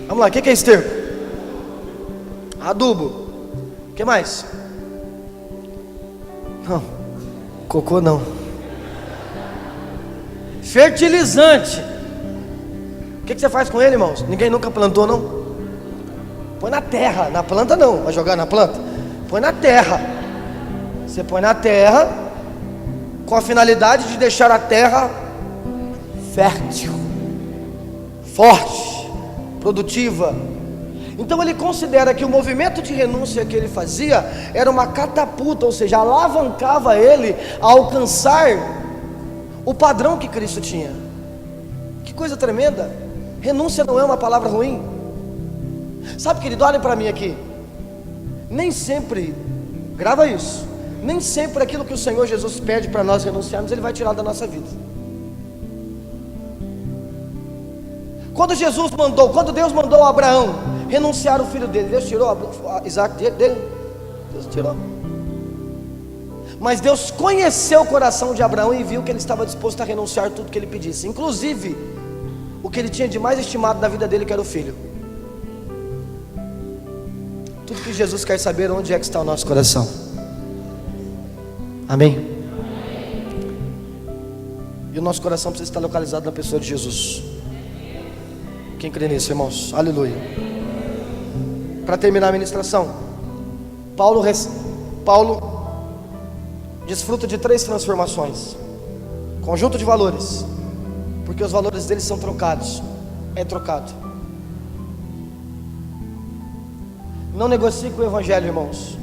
Vamos lá, o que é esterco? Adubo. O que mais? Não, cocô não. Fertilizante. O que você faz com ele, irmãos? Ninguém nunca plantou, não? Põe na terra, na planta não. Vai jogar na planta? Põe na terra. Você põe na terra com a finalidade de deixar a terra fértil, forte, produtiva. Então ele considera que o movimento de renúncia que ele fazia era uma catapulta, ou seja, alavancava ele a alcançar o padrão que Cristo tinha. Que coisa tremenda! Renúncia não é uma palavra ruim. Sabe, querido, olhem para mim aqui. Nem sempre, grava isso, nem sempre aquilo que o Senhor Jesus pede para nós renunciarmos, Ele vai tirar da nossa vida. Quando Deus mandou Abraão renunciar o filho dele, Deus tirou Isaac dele? Deus tirou. Mas Deus conheceu o coração de Abraão e viu que ele estava disposto a renunciar tudo que ele pedisse, inclusive o que ele tinha de mais estimado na vida dele, que era o filho. Tudo que Jesus quer saber, onde é que está o nosso coração. Amém? E o nosso coração precisa estar localizado na pessoa de Jesus. Quem crê nisso, irmãos? Aleluia. Para terminar a ministração, Paulo desfruta de 3 transformações: conjunto de valores, porque os valores deles são trocados. É trocado. Não negocie com o evangelho, irmãos,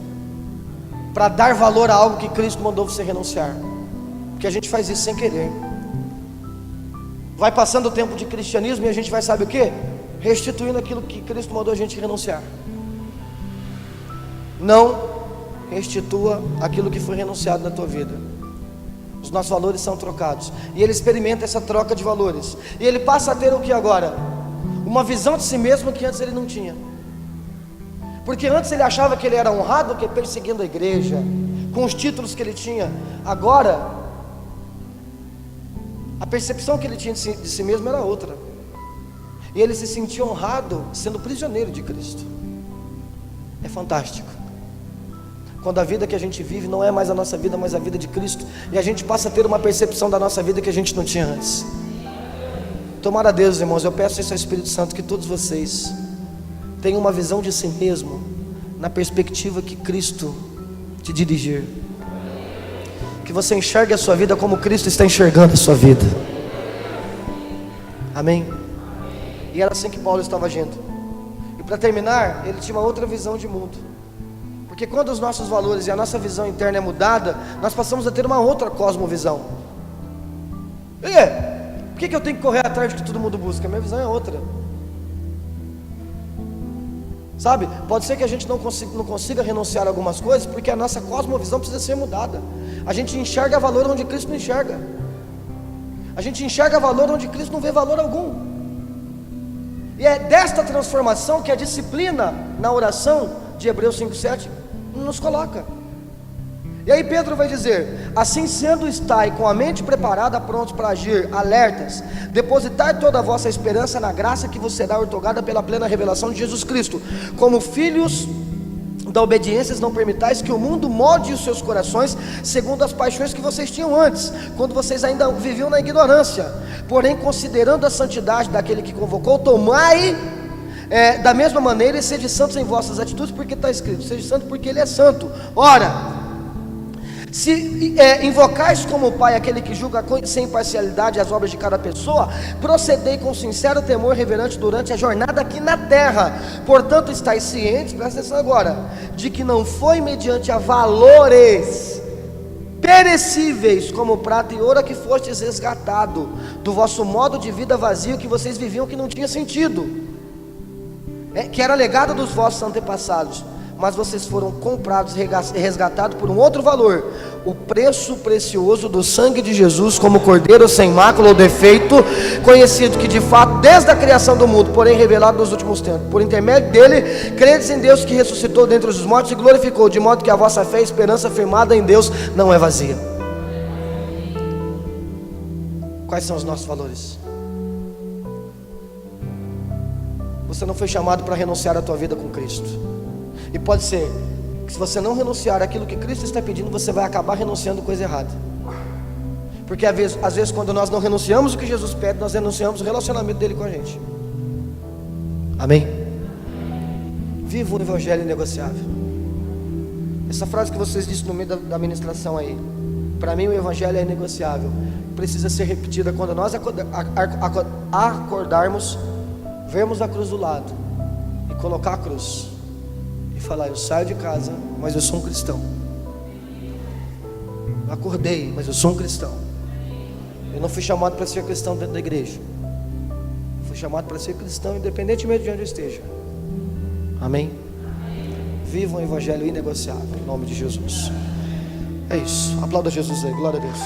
para dar valor a algo que Cristo mandou você renunciar, porque a gente faz isso sem querer. Vai passando o tempo de cristianismo e a gente vai, sabe o que? Restituindo aquilo que Cristo mandou a gente renunciar. Não restitua aquilo que foi renunciado na tua vida. Os nossos valores são trocados, e ele experimenta essa troca de valores, e ele passa a ter o que agora? Uma visão de si mesmo que antes ele não tinha. Porque antes ele achava que ele era honrado, que perseguindo a igreja, com os títulos que ele tinha. Agora a percepção que ele tinha de si mesmo era outra, e ele se sentia honrado sendo prisioneiro de Cristo. É fantástico quando a vida que a gente vive não é mais a nossa vida, mas a vida de Cristo, e a gente passa a ter uma percepção da nossa vida que a gente não tinha antes. Tomara a Deus, irmãos, eu peço isso ao Espírito Santo, que todos vocês tenham uma visão de si mesmo na perspectiva que Cristo te dirigir, que você enxergue a sua vida como Cristo está enxergando a sua vida. Amém? E era assim que Paulo estava agindo. E para terminar, ele tinha uma outra visão de mundo, porque quando os nossos valores e a nossa visão interna é mudada, nós passamos a ter uma outra cosmovisão. Por que eu tenho que correr atrás do que todo mundo busca? Minha visão é outra. Sabe, pode ser que a gente não consiga renunciar a algumas coisas, porque a nossa cosmovisão precisa ser mudada. A gente enxerga valor onde Cristo não enxerga. A gente enxerga valor onde Cristo não vê valor algum. E é desta transformação que a disciplina na oração de Hebreus 5:7 nos coloca. E aí Pedro vai dizer: assim sendo, estai com a mente preparada, prontos para agir, alertas, depositai toda a vossa esperança na graça que vos será outorgada pela plena revelação de Jesus Cristo. Como filhos da obediência, não permitais que o mundo molde os seus corações segundo as paixões que vocês tinham antes, quando vocês ainda viviam na ignorância. Porém, considerando a santidade daquele que convocou, tomai da mesma maneira e sede santos em vossas atitudes, porque está escrito: seja santo porque Ele é santo. Ora, Se invocais como Pai aquele que julga sem parcialidade as obras de cada pessoa, procedei com sincero temor reverente durante a jornada aqui na terra. Portanto, estáis cientes, presta atenção agora, de que não foi mediante a valores perecíveis como prata e ouro que fostes resgatado do vosso modo de vida vazio que vocês viviam, que não tinha sentido, que era legado dos vossos antepassados, mas vocês foram comprados e resgatados por um outro valor, o preço precioso do sangue de Jesus, como cordeiro sem mácula ou defeito, conhecido que de fato desde a criação do mundo, porém revelado nos últimos tempos. Por intermédio dele, credes em Deus que ressuscitou dentre os mortos e glorificou, de modo que a vossa fé e esperança firmada em Deus não é vazia. Quais são os nossos valores? Você não foi chamado para renunciar à tua vida com Cristo. E pode ser que se você não renunciar àquilo que Cristo está pedindo, você vai acabar renunciando coisa errada. Porque às vezes quando nós não renunciamos o que Jesus pede, nós renunciamos o relacionamento dele com a gente. Amém? Viva o evangelho inegociável. Essa frase que vocês disseram no meio da ministração aí, para mim o evangelho é inegociável, precisa ser repetida quando nós acordarmos, vermos a cruz do lado e colocar a cruz e falar: eu saio de casa, mas eu sou um cristão. Eu acordei, mas eu sou um cristão. Eu não fui chamado para ser cristão dentro da igreja, eu fui chamado para ser cristão independentemente de onde eu esteja. Amém? Viva um evangelho inegociável em nome de Jesus. É isso, aplauda Jesus aí, glória a Deus.